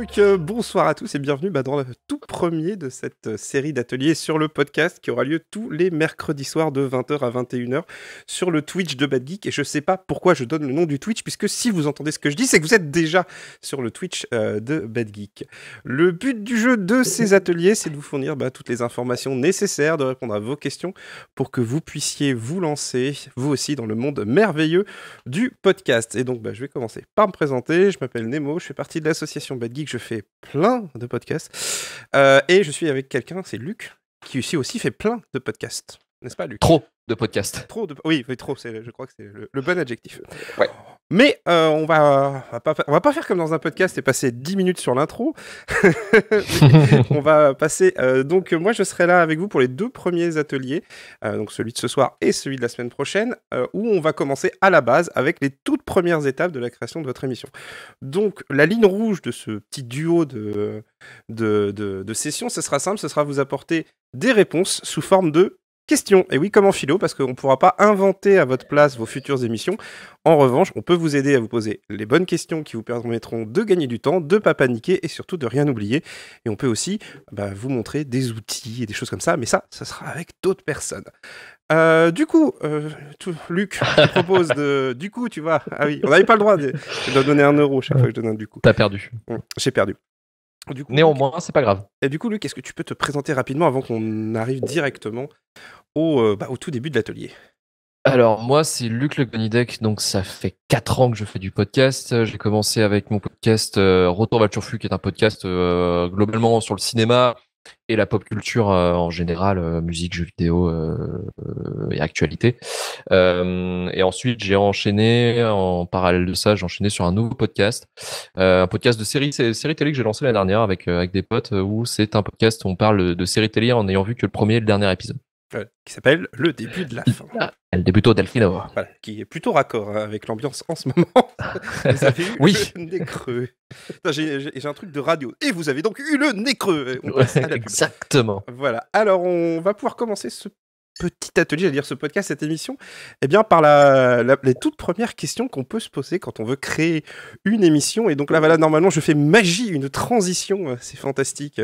Donc bonsoir à tous et bienvenue dans le tout premier de cette série d'ateliers sur le podcast qui aura lieu tous les mercredis soirs de 20h à 21h sur le Twitch de Bad Geek. Et je sais pas pourquoi je donne le nom du Twitch, puisque si vous entendez ce que je dis, c'est que vous êtes déjà sur le Twitch de Bad Geek. Le but du jeu de ces ateliers, c'est de vous fournir toutes les informations nécessaires, de répondre à vos questions pour que vous puissiez vous lancer, vous aussi, dans le monde merveilleux du podcast. Et donc je vais commencer par me présenter. Je m'appelle Nemo, je fais partie de l'association Bad Geek, je fais plein de podcasts. Et je suis avec quelqu'un, c'est Luc, qui aussi fait plein de podcasts. N'est-ce pas, Luc ? Trop de podcasts. Oui, trop, je crois que c'est le bon adjectif. Ouais. Mais on va pas faire comme dans un podcast et passer 10 minutes sur l'intro. On va passer... donc moi, je serai là avec vous pour les 2 premiers ateliers, donc celui de ce soir et celui de la semaine prochaine, où on va commencer à la base avec les toutes premières étapes de la création de votre émission. Donc la ligne rouge de ce petit duo de sessions, ce sera simple, ce sera vous apporter des réponses sous forme de questions. Et oui, comme en philo, parce qu'on ne pourra pas inventer à votre place vos futures émissions. En revanche, on peut vous aider à vous poser les bonnes questions qui vous permettront de gagner du temps, de ne pas paniquer et surtout de rien oublier. Et on peut aussi vous montrer des outils et des choses comme ça, mais ça sera avec d'autres personnes. Du coup, Luc, je te propose de... Du coup, tu vois... Ah oui, on n'avait pas le droit de donner 1 euro chaque fois que je donne un du coup. T'as perdu. J'ai perdu. Du coup, néanmoins, c'est pas grave. Et du coup, Luc, est-ce que tu peux te présenter rapidement avant qu'on arrive directement au tout début de l'atelier ? Alors, moi, c'est Luc Le Gonidec, donc ça fait 4 ans que je fais du podcast. J'ai commencé avec mon podcast Retour vers le Turfu, qui est un podcast globalement sur le cinéma et la pop culture en général, musique, jeux vidéo et actualité. Et ensuite, j'ai enchaîné, en parallèle de ça, j'ai enchaîné sur un nouveau podcast, un podcast de série télé que j'ai lancé l'année dernière avec des potes, où c'est un podcast où on parle de série télé en n'ayant vu que le premier et le dernier épisode. Qui s'appelle Le début de la fin. El Debuto Delfino. Voilà, qui est plutôt raccord avec l'ambiance en ce moment. Vous avez eu le nez creux. J'ai un truc de radio. Et vous avez donc eu le nez creux. Exactement. Voilà. Alors, on va pouvoir commencer ce petit atelier, j'allais dire ce podcast, cette émission, par les toutes premières questions qu'on peut se poser quand on veut créer une émission. Et donc là, voilà, normalement, je fais magie, une transition, c'est fantastique,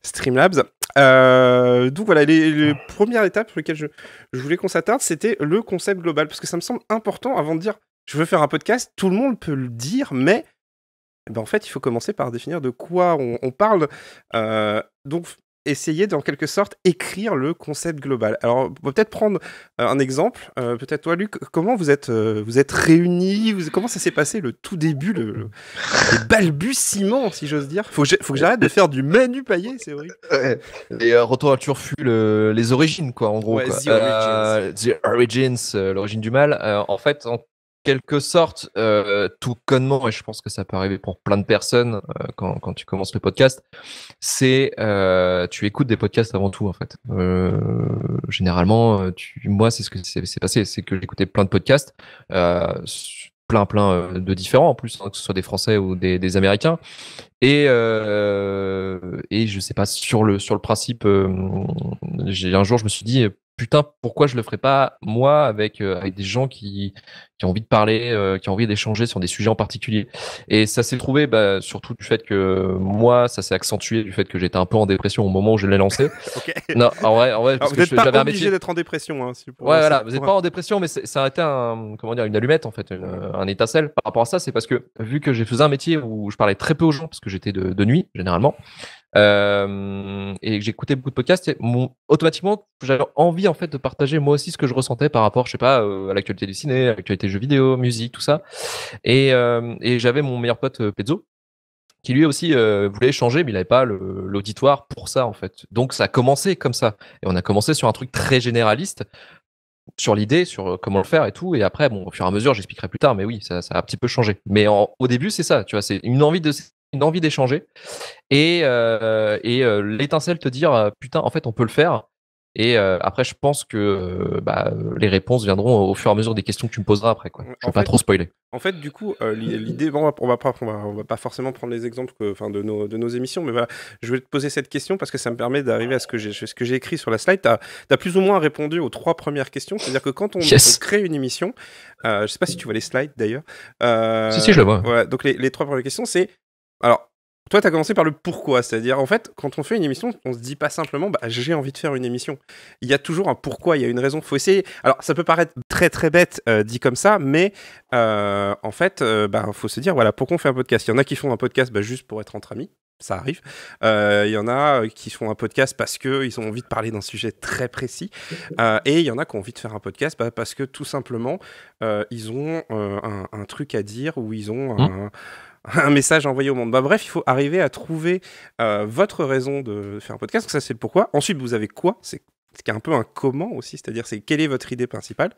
Streamlabs. Donc voilà, les premières étapes sur lesquelles je voulais qu'on s'attarde, c'était le concept global, parce que ça me semble important, avant de dire je veux faire un podcast, tout le monde peut le dire, mais en fait, il faut commencer par définir de quoi on parle. Donc, essayer d'en quelque sorte écrire le concept global. Alors, on peut peut-être prendre un exemple. Peut-être toi, Luc, comment vous êtes réunis, comment ça s'est passé le tout début, les balbutiements, si j'ose dire. Faut que j'arrête de faire du Manu Payet, c'est vrai. Les Retour à Turfu, les origines, quoi, en gros. Ouais, quoi. The Origins, l'origine du mal. En fait, en quelque sorte, tout connement, et je pense que ça peut arriver pour plein de personnes quand tu commences le podcast, c'est tu écoutes des podcasts avant tout, en fait. Généralement, moi, c'est ce que c'est passé, c'est que j'écoutais plein de podcasts, plein de différents en plus, que ce soit des Français ou des Américains. Et je sais pas, sur le principe, un jour je me suis dit putain, pourquoi je le ferais pas moi avec des gens qui ont envie de parler, qui ont envie d'échanger sur des sujets en particulier. Et ça s'est trouvé surtout du fait que moi, ça s'est accentué du fait que j'étais un peu en dépression au moment où je l'ai lancé. Okay. Non, en vrai, parce vous n'êtes pas j'avais obligé d'être en dépression. Hein, voilà, vous n'êtes pas en dépression, mais ça a été une allumette en fait, un étincelle par rapport à ça. C'est parce que vu que j'ai fait un métier où je parlais très peu aux gens, parce que j'étais de nuit généralement, et que j'écoutais beaucoup de podcasts, automatiquement j'avais envie en fait de partager moi aussi ce que je ressentais par rapport, je sais pas, à l'actualité du ciné, à l'actualité jeux vidéo, musique, tout ça. Et j'avais mon meilleur pote Pezzo, qui lui aussi voulait échanger, mais il n'avait pas l'auditoire pour ça en fait. Donc ça a commencé comme ça, et on a commencé sur un truc très généraliste, sur l'idée, sur comment le faire et tout. Et après, bon, au fur et à mesure, j'expliquerai plus tard, mais oui, ça a un petit peu changé. Mais au début, c'est ça, tu vois, c'est une envie d'échanger et l'étincelle te dire putain, en fait, on peut le faire. Et après, je pense que les réponses viendront au fur et à mesure des questions que tu me poseras après, quoi. Je vais pas trop spoiler. En fait, du coup, l'idée, on va pas forcément prendre les exemples de nos émissions, mais voilà, je vais te poser cette question parce que ça me permet d'arriver à ce que j'ai écrit sur la slide. T'as plus ou moins répondu aux 3 premières questions, c'est-à-dire que quand on crée une émission, je sais pas si tu vois les slides d'ailleurs. Si, je le vois. Ouais, donc les 3 premières questions, c'est alors toi, tu as commencé par le pourquoi. C'est-à-dire, en fait, quand on fait une émission, on se dit pas simplement j'ai envie de faire une émission. Il y a toujours un pourquoi, il y a une raison. Faut essayer. Alors, ça peut paraître très très bête dit comme ça, mais en fait, faut se dire voilà, pourquoi on fait un podcast. Il y en a qui font un podcast juste pour être entre amis. Ça arrive. Il y en a qui font un podcast parce qu'ils ont envie de parler d'un sujet très précis. Et il y en a qui ont envie de faire un podcast parce que tout simplement, ils ont un truc à dire ou ils ont un message à envoyer au monde. Bref, il faut arriver à trouver votre raison de faire un podcast. Donc ça, c'est le pourquoi. Ensuite, vous avez quoi? C'est un peu un comment aussi, c'est-à-dire c'est quelle est votre idée principale.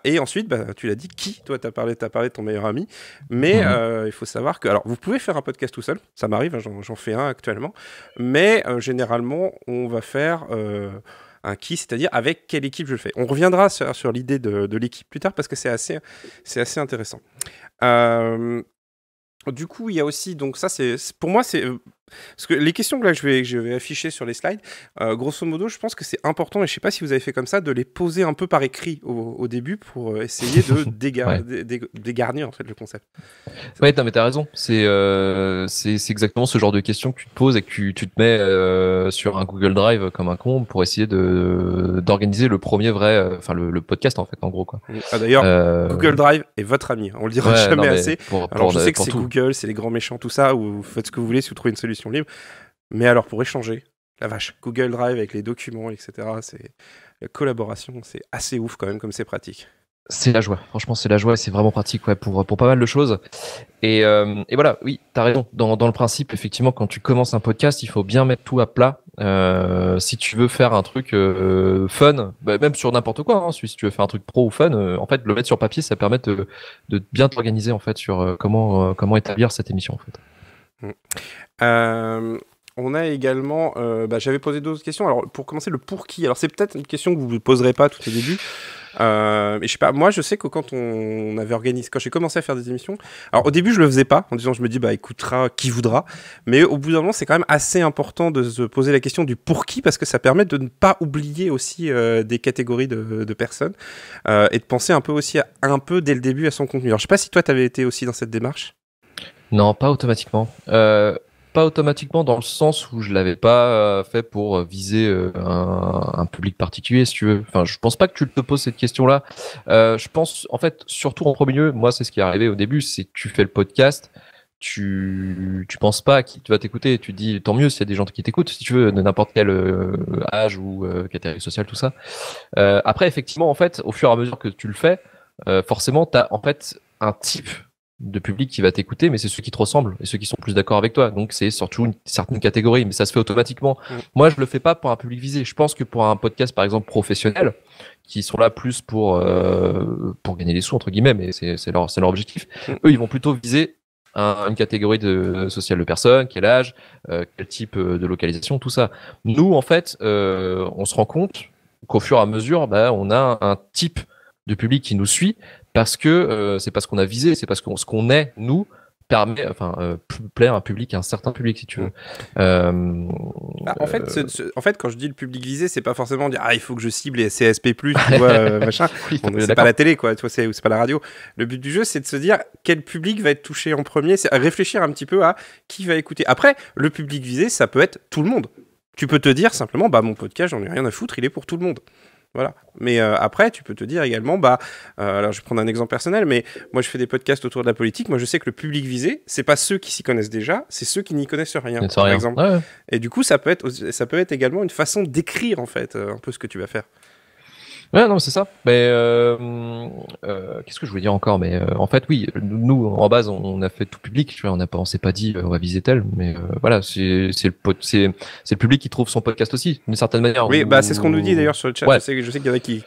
Et ensuite, tu l'as dit, qui? Toi, t'as parlé de ton meilleur ami, mais il faut savoir que, alors, vous pouvez faire un podcast tout seul, ça m'arrive, hein, j'en fais un actuellement, mais généralement, on va faire un qui, c'est-à-dire avec quelle équipe je le fais. On reviendra sur l'idée de l'équipe plus tard parce que c'est assez intéressant. Du coup, il y a aussi, donc ça, pour moi, c'est parce que les questions que là je vais afficher sur les slides, grosso modo, je pense que c'est important, et je sais pas si vous avez fait comme ça, de les poser un peu par écrit au début pour essayer de dégarnir en fait le concept. Ouais, mais t'as raison. C'est exactement ce genre de questions que tu te poses et que tu te mets sur un Google Drive comme un con pour essayer d'organiser le premier vrai, le podcast en fait, en gros quoi. Ah, d'ailleurs, Google Drive est votre ami. On le dira jamais assez. Alors je sais que c'est Google, c'est les grands méchants, tout ça, où vous faites ce que vous voulez si vous trouvez une solution libre. Mais alors pour échanger, la vache, Google Drive avec les documents, etc. La collaboration, c'est assez ouf quand même comme c'est pratique. C'est la joie, franchement c'est la joie, c'est vraiment pratique pour pas mal de choses. Et voilà, oui, t'as raison. Dans le principe, effectivement, quand tu commences un podcast, il faut bien mettre tout à plat. Si tu veux faire un truc fun, même sur n'importe quoi, hein, si tu veux faire un truc pro ou fun, en fait, le mettre sur papier, ça permet de bien t'organiser en fait sur comment établir cette émission en fait. On a également, j'avais posé d'autres questions. Alors pour commencer, le pour qui. Alors c'est peut-être une question que vous ne poserez pas tout au début. Mais je sais pas, moi je sais que quand j'ai commencé à faire des émissions, alors au début je le faisais pas en disant je me dis écoutera qui voudra, mais au bout d'un moment c'est quand même assez important de se poser la question du pour qui, parce que ça permet de ne pas oublier aussi des catégories de personnes et de penser un peu aussi un peu dès le début à son contenu. Alors je sais pas si toi t'avais été aussi dans cette démarche. Non, pas automatiquement. Pas automatiquement dans le sens où je l'avais pas fait pour viser un public particulier, si tu veux. Enfin, je pense pas que tu te poses cette question-là. Je pense, en fait, surtout en premier lieu, moi, c'est ce qui est arrivé au début, c'est que tu fais le podcast, tu penses pas à qui tu vas t'écouter. Tu te dis, tant mieux s'il y a des gens qui t'écoutent, si tu veux, de n'importe quel âge ou catégorie sociale, tout ça. Après, effectivement, en fait, au fur et à mesure que tu le fais, forcément, t'as en fait un type de public qui va t'écouter, mais c'est ceux qui te ressemblent et ceux qui sont plus d'accord avec toi. Donc c'est surtout une certaine catégorie, mais ça se fait automatiquement. Moi, je le fais pas pour un public visé. Je pense que pour un podcast, par exemple, professionnel, qui sont là plus pour gagner des sous entre guillemets, mais c'est leur objectif. Eux, ils vont plutôt viser une catégorie sociale de personnes, quel âge, quel type de localisation, tout ça. Nous, en fait, on se rend compte qu'au fur et à mesure, on a un type de public qui nous suit, parce que c'est parce qu'on a visé, c'est parce que ce qu'on est, nous, permet, plaire un public, à un certain public, si tu veux. En fait, quand je dis le public visé, c'est pas forcément dire il faut que je cible les CSP+, tu vois, machin. Oui, c'est pas la télé, quoi, tu vois, c'est pas la radio. Le but du jeu, c'est de se dire quel public va être touché en premier, c'est réfléchir un petit peu à qui va écouter. Après, le public visé, ça peut être tout le monde. Tu peux te dire simplement, mon podcast, j'en ai rien à foutre, il est pour tout le monde. Voilà. Mais après, tu peux te dire également, alors je vais prendre un exemple personnel, mais moi je fais des podcasts autour de la politique. Moi je sais que le public visé, c'est pas ceux qui s'y connaissent déjà, c'est ceux qui n'y connaissent rien, par exemple. Ouais. Et du coup, ça peut être également une façon d'écrire en fait un peu ce que tu vas faire. Ouais, non, c'est ça. Mais qu'est-ce que je voulais dire encore? Mais en fait, oui, nous, en base, on a fait tout public. Tu vois, on s'est pas dit on va viser tel, mais voilà, c'est le public qui trouve son podcast aussi, d'une certaine manière. Oui, c'est ce qu'on nous dit d'ailleurs sur le chat. Ouais. Je sais qu'il y en a qui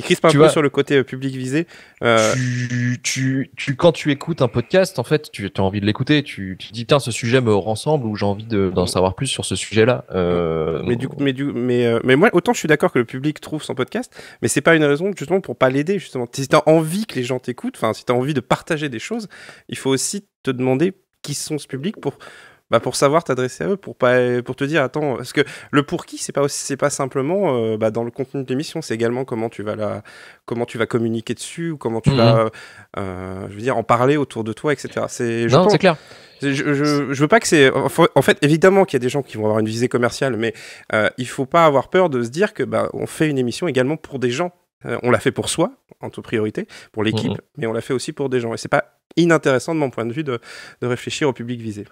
crispent un peu sur le côté public visé. Quand tu écoutes un podcast, en fait, tu as envie de l'écouter. Tu te dis, tiens, ce sujet me ressemble, ou j'ai envie d'en savoir plus sur ce sujet-là. Mais moi, autant je suis d'accord que le public trouve son podcast, mais c'est pas une raison justement pour pas l'aider, justement. Si t'as envie que les gens t'écoutent, si t'as envie de partager des choses, il faut aussi te demander qui sont ce public pour savoir t'adresser à eux, pour te dire attends, parce que le pour qui, c'est pas simplement dans le contenu de l'émission, c'est également comment tu vas communiquer dessus, ou comment tu vas en parler autour de toi, etc. C'est clair. Je veux pas que c'est. En fait, évidemment qu'il y a des gens qui vont avoir une visée commerciale, mais il faut pas avoir peur de se dire que on fait une émission également pour des gens. On l'a fait pour soi, en toute priorité, pour l'équipe, mais on l'a fait aussi pour des gens. Et c'est pas inintéressant de mon point de vue de réfléchir au public visé.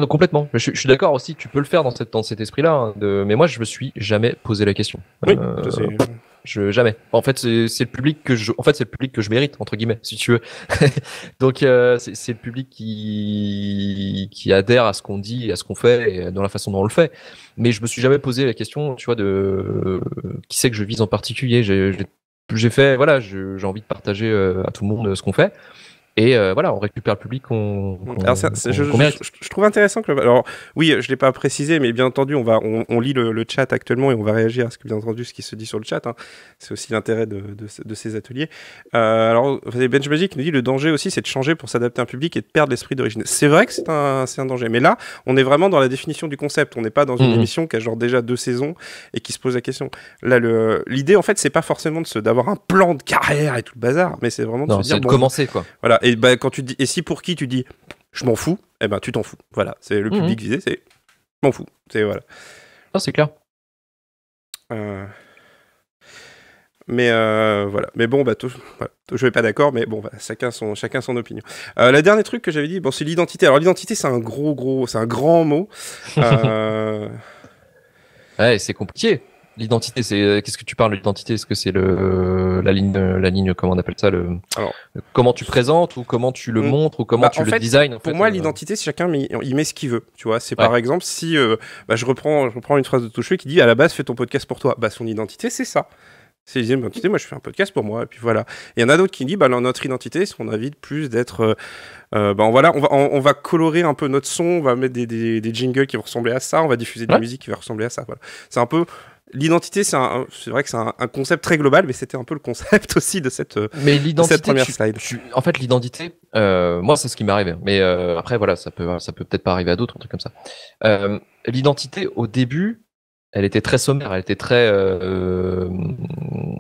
Complètement. Je suis d'accord aussi, tu peux le faire dans cet esprit-là, hein, mais moi je me suis jamais posé la question. Oui, jamais. En fait, c'est le public que c'est le public que je mérite entre guillemets, si tu veux. Donc c'est le public qui adhère à ce qu'on dit, à ce qu'on fait, et dans la façon dont on le fait. Mais je me suis jamais posé la question, tu vois, de qui c'est que je vise en particulier. J'ai fait, voilà, j'ai envie de partager à tout le monde ce qu'on fait. Et voilà, on récupère le public qu'on mérite. Je trouve intéressant que... Alors, oui, je ne l'ai pas précisé, mais bien entendu, on lit le chat actuellement et on va réagir à ce qui se dit sur le chat. Hein. C'est aussi l'intérêt de ces ateliers. Alors, Bench Magic nous dit le danger aussi, c'est de changer pour s'adapter à un public et de perdre l'esprit d'origine. C'est vrai que c'est un danger. Mais là, on est vraiment dans la définition du concept. On n'est pas dans une émission qui a genre déjà 2 saisons et qui se pose la question. Là, l'idée, en fait, c'est pas forcément d'avoir un plan de carrière et tout le bazar, mais c'est vraiment de se dire... c'est de commencer, quoi. Voilà. Et quand tu dis, et si pour qui tu dis je m'en fous, eh ben tu t'en fous. Voilà, c'est le public visé, c'est je m'en fous. C'est voilà. Ah, c'est clair. Mais voilà. Mais bon, je vais pas d'accord, mais bon, chacun son opinion. Le dernier truc que j'avais dit, c'est l'identité. Alors l'identité, c'est un c'est un grand mot. Ouais, c'est compliqué. L'identité, qu'est-ce que tu parles de l'identité? Est-ce que c'est la ligne, comment on appelle ça, comment tu présentes ou comment tu le montres ou comment tu le design? Pour moi, l'identité, c'est chacun il met ce qu'il veut. Tu vois, c'est par exemple si je reprends une phrase de Touché qui dit à la base fais ton podcast pour toi. Son identité, c'est ça. C'est l'identité. Moi, je fais un podcast pour moi et puis voilà. Il y en a d'autres qui disent notre identité, c'est qu'on invite plus d'être voilà, on va colorer un peu notre son, on va mettre des jingles qui vont ressembler à ça, on va diffuser de la musique qui va ressembler à ça. Voilà. C'est un peu l'identité, c'est vrai que c'est un concept très global, mais c'était un peu le concept aussi de cette première slide. En fait, l'identité, moi, c'est ce qui m'est arrivé. Mais après, voilà, ça peut peut-être pas arriver à d'autres, un truc comme ça. L'identité, au début, elle était très sommaire, elle était très...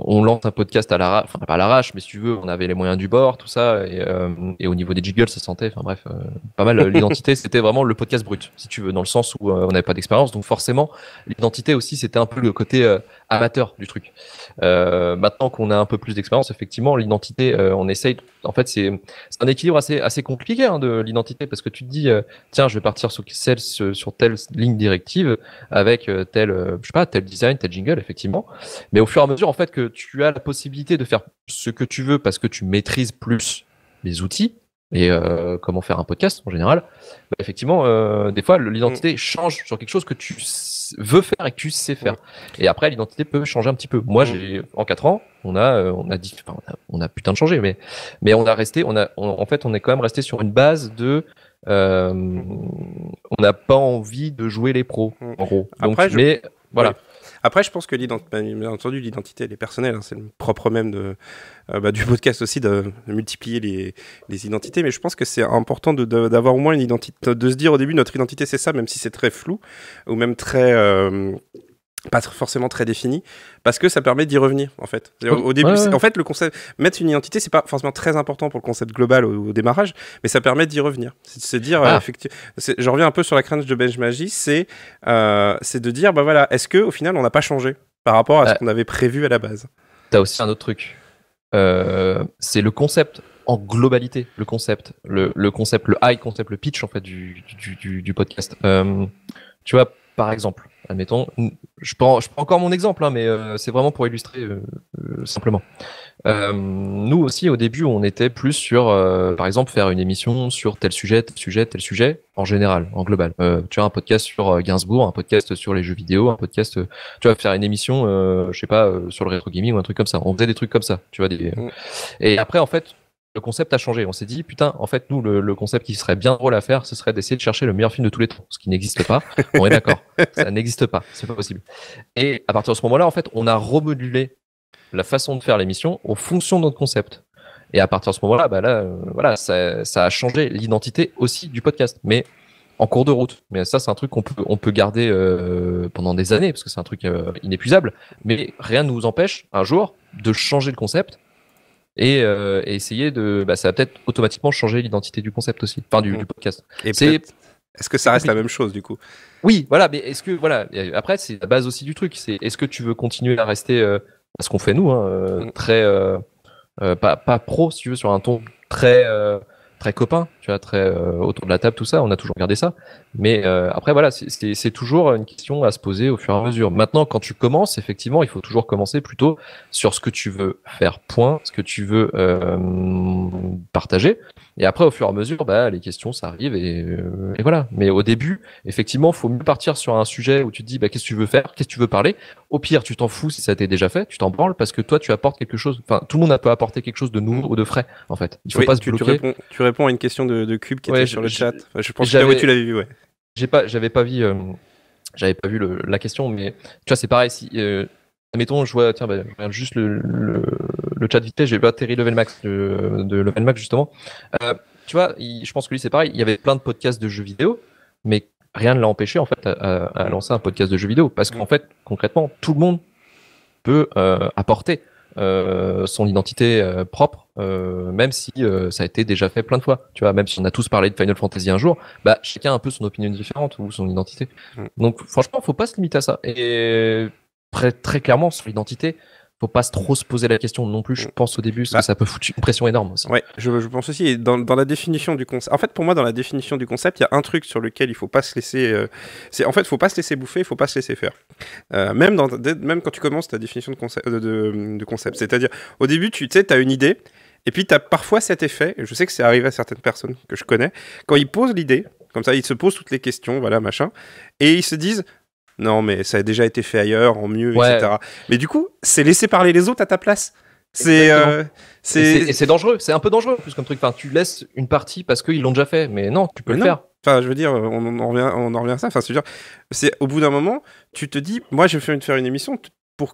on lance un podcast à l'arrache, enfin pas à l'arrache, mais si tu veux, on avait les moyens du bord, tout ça, et au niveau des jingles, ça sentait, enfin bref, pas mal. L'identité, c'était vraiment le podcast brut, si tu veux, dans le sens où on n'avait pas d'expérience, donc forcément, l'identité aussi, c'était un peu le côté amateur du truc. Maintenant qu'on a un peu plus d'expérience, effectivement, l'identité, on essaye... En fait, c'est un équilibre assez compliqué hein, de l'identité, parce que tu te dis, tiens, je vais partir sur telle ligne directive, avec tel design, tel jingle, effectivement. Mais au fur et à mesure, en fait, que tu as la possibilité de faire ce que tu veux parce que tu maîtrises plus les outils et comment faire un podcast en général, effectivement, des fois, l'identité change sur quelque chose que tu veux faire et que tu sais faire. Et après, l'identité peut changer un petit peu. Moi, en 4 ans, on a putain de changé, mais on a resté, en fait, on est quand même resté sur une base de on n'a pas envie de jouer les pros, en gros. Donc, après, voilà. Après, je pense que bien entendu, l'identité, elle est personnelle. Hein, c'est le propre même du podcast aussi de multiplier les identités. Mais je pense que c'est important d'avoir au moins une identité, de se dire au début, notre identité, c'est ça, même si c'est très flou, ou même très... pas forcément très défini, parce que ça permet d'y revenir, en fait. Au début, en fait, le concept, mettre une identité, c'est pas forcément très important pour le concept global au démarrage, mais ça permet d'y revenir. C'est de se dire, effectivement, je reviens un peu sur la crunch de Bench Magic, c'est de dire, voilà, est-ce qu'au final, on n'a pas changé par rapport à ce qu'on avait prévu à la base? T'as aussi un autre truc. C'est le concept en globalité, le concept, le high concept, le pitch, en fait, du podcast. Tu vois, par exemple, admettons, je prends encore mon exemple, hein, mais c'est vraiment pour illustrer simplement. Nous aussi, au début, on était plus sur, par exemple, faire une émission sur tel sujet, en général, en global. Tu vois, un podcast sur Gainsbourg, un podcast sur les jeux vidéo, un podcast, tu vas faire une émission, je sais pas, sur le rétro gaming ou un truc comme ça. On faisait des trucs comme ça, tu vois. Et après, en fait, le concept a changé. On s'est dit, putain, en fait, nous, le concept qui serait bien drôle à faire, ce serait d'essayer de chercher le meilleur film de tous les temps, ce qui n'existe pas. On est d'accord. Ça n'existe pas. C'est pas possible. Et à partir de ce moment-là, en fait, on a remodulé la façon de faire l'émission en fonction de notre concept. Et à partir de ce moment-là, voilà, ça a changé l'identité aussi du podcast. Mais en cours de route. Mais ça, c'est un truc qu'on peut garder pendant des années, parce que c'est un truc inépuisable. Mais rien ne nous empêche, un jour, de changer le concept et essayer de, ça va peut-être automatiquement changer l'identité du concept aussi, enfin du podcast. Et est-ce que ça reste la même chose du coup? Oui, voilà, mais est-ce que voilà, après c'est la base aussi du truc, c'est est-ce que tu veux continuer à rester à ce qu'on fait nous, très pas pro si tu veux, sur un ton très très copain, tu vois, très autour de la table, tout ça, on a toujours regardé ça. Mais après, voilà, c'est toujours une question à se poser au fur et à mesure. Maintenant, quand tu commences, effectivement, il faut toujours commencer plutôt sur ce que tu veux faire, point, ce que tu veux partager. Et après, au fur et à mesure, les questions, ça arrive et voilà. Mais au début, effectivement, faut mieux partir sur un sujet où tu te dis, qu'est-ce que tu veux faire, qu'est-ce que tu veux parler. Au pire, tu t'en fous si ça a été déjà fait, tu t'en branles parce que toi, tu apportes quelque chose. Enfin, tout le monde peut apporter quelque chose de nouveau ou de frais, en fait. Il faut pas se bloquer. Tu réponds à une question de Cube qui était sur le chat. Je pense que tu l'avais vu, ouais. J'avais pas vu la question, mais tu vois, c'est pareil. Si, admettons, je vois, tiens, je regarde juste le chat vite fait, j'ai pas Terry Level Max de Level Max justement. Tu vois, je pense que lui c'est pareil. Il y avait plein de podcasts de jeux vidéo, mais rien ne l'a empêché en fait à lancer un podcast de jeux vidéo parce qu'en fait, concrètement, tout le monde peut apporter son identité propre, même si ça a été déjà fait plein de fois. Tu vois, même si on a tous parlé de Final Fantasy un jour, chacun a un peu son opinion différente ou son identité. Donc franchement, faut pas se limiter à ça. Et très clairement, sur l'identité, faut pas trop se poser la question non plus, je pense, au début, parce que ça peut foutre une pression énorme aussi. Ouais, je pense aussi. Et dans la définition du concept, en fait, pour moi, dans la définition du concept, il y a un truc sur lequel il faut pas se laisser. Faut pas se laisser bouffer, il faut pas se laisser faire. Même quand tu commences ta définition de concept, c'est-à-dire au début, tu sais, t'as une idée, et puis t'as parfois cet effet. Et je sais que c'est arrivé à certaines personnes que je connais, quand ils posent l'idée, comme ça, ils se posent toutes les questions, voilà, machin, et ils se disent. Non, mais ça a déjà été fait ailleurs, en mieux, etc. Mais du coup, c'est laisser parler les autres à ta place. Et c'est dangereux, c'est un peu dangereux plus comme truc. Enfin, tu laisses une partie parce qu'ils l'ont déjà fait, mais non, tu peux le faire. Enfin, je veux dire, on en revient à ça. Enfin, c'est au bout d'un moment, tu te dis, moi, je vais faire une émission.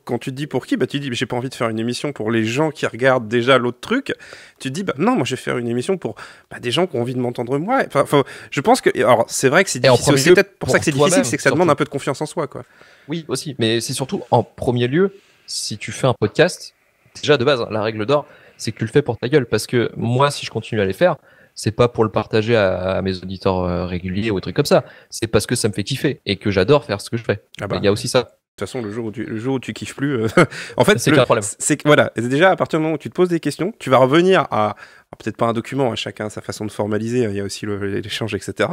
Quand tu te dis pour qui, tu dis j'ai pas envie de faire une émission pour les gens qui regardent déjà l'autre truc. Tu te dis non, moi je vais faire une émission pour des gens qui ont envie de m'entendre moi. Enfin, je pense que alors c'est vrai que c'est difficile. C'est peut-être pour ça que c'est difficile, c'est que ça demande un peu de confiance en soi, quoi. Oui, aussi, mais c'est surtout en premier lieu, si tu fais un podcast, déjà de base, la règle d'or, c'est que tu le fais pour ta gueule, parce que moi, si je continue à les faire, c'est pas pour le partager à mes auditeurs réguliers ou des trucs comme ça. C'est parce que ça me fait kiffer et que j'adore faire ce que je fais. Il y a aussi ça. De toute façon, le jour où tu kiffes plus, en fait, c'est un problème. C'est que voilà, déjà à partir du moment où tu te poses des questions, tu vas revenir à peut-être pas un document, chacun a sa façon de formaliser, il y a aussi l'échange, etc.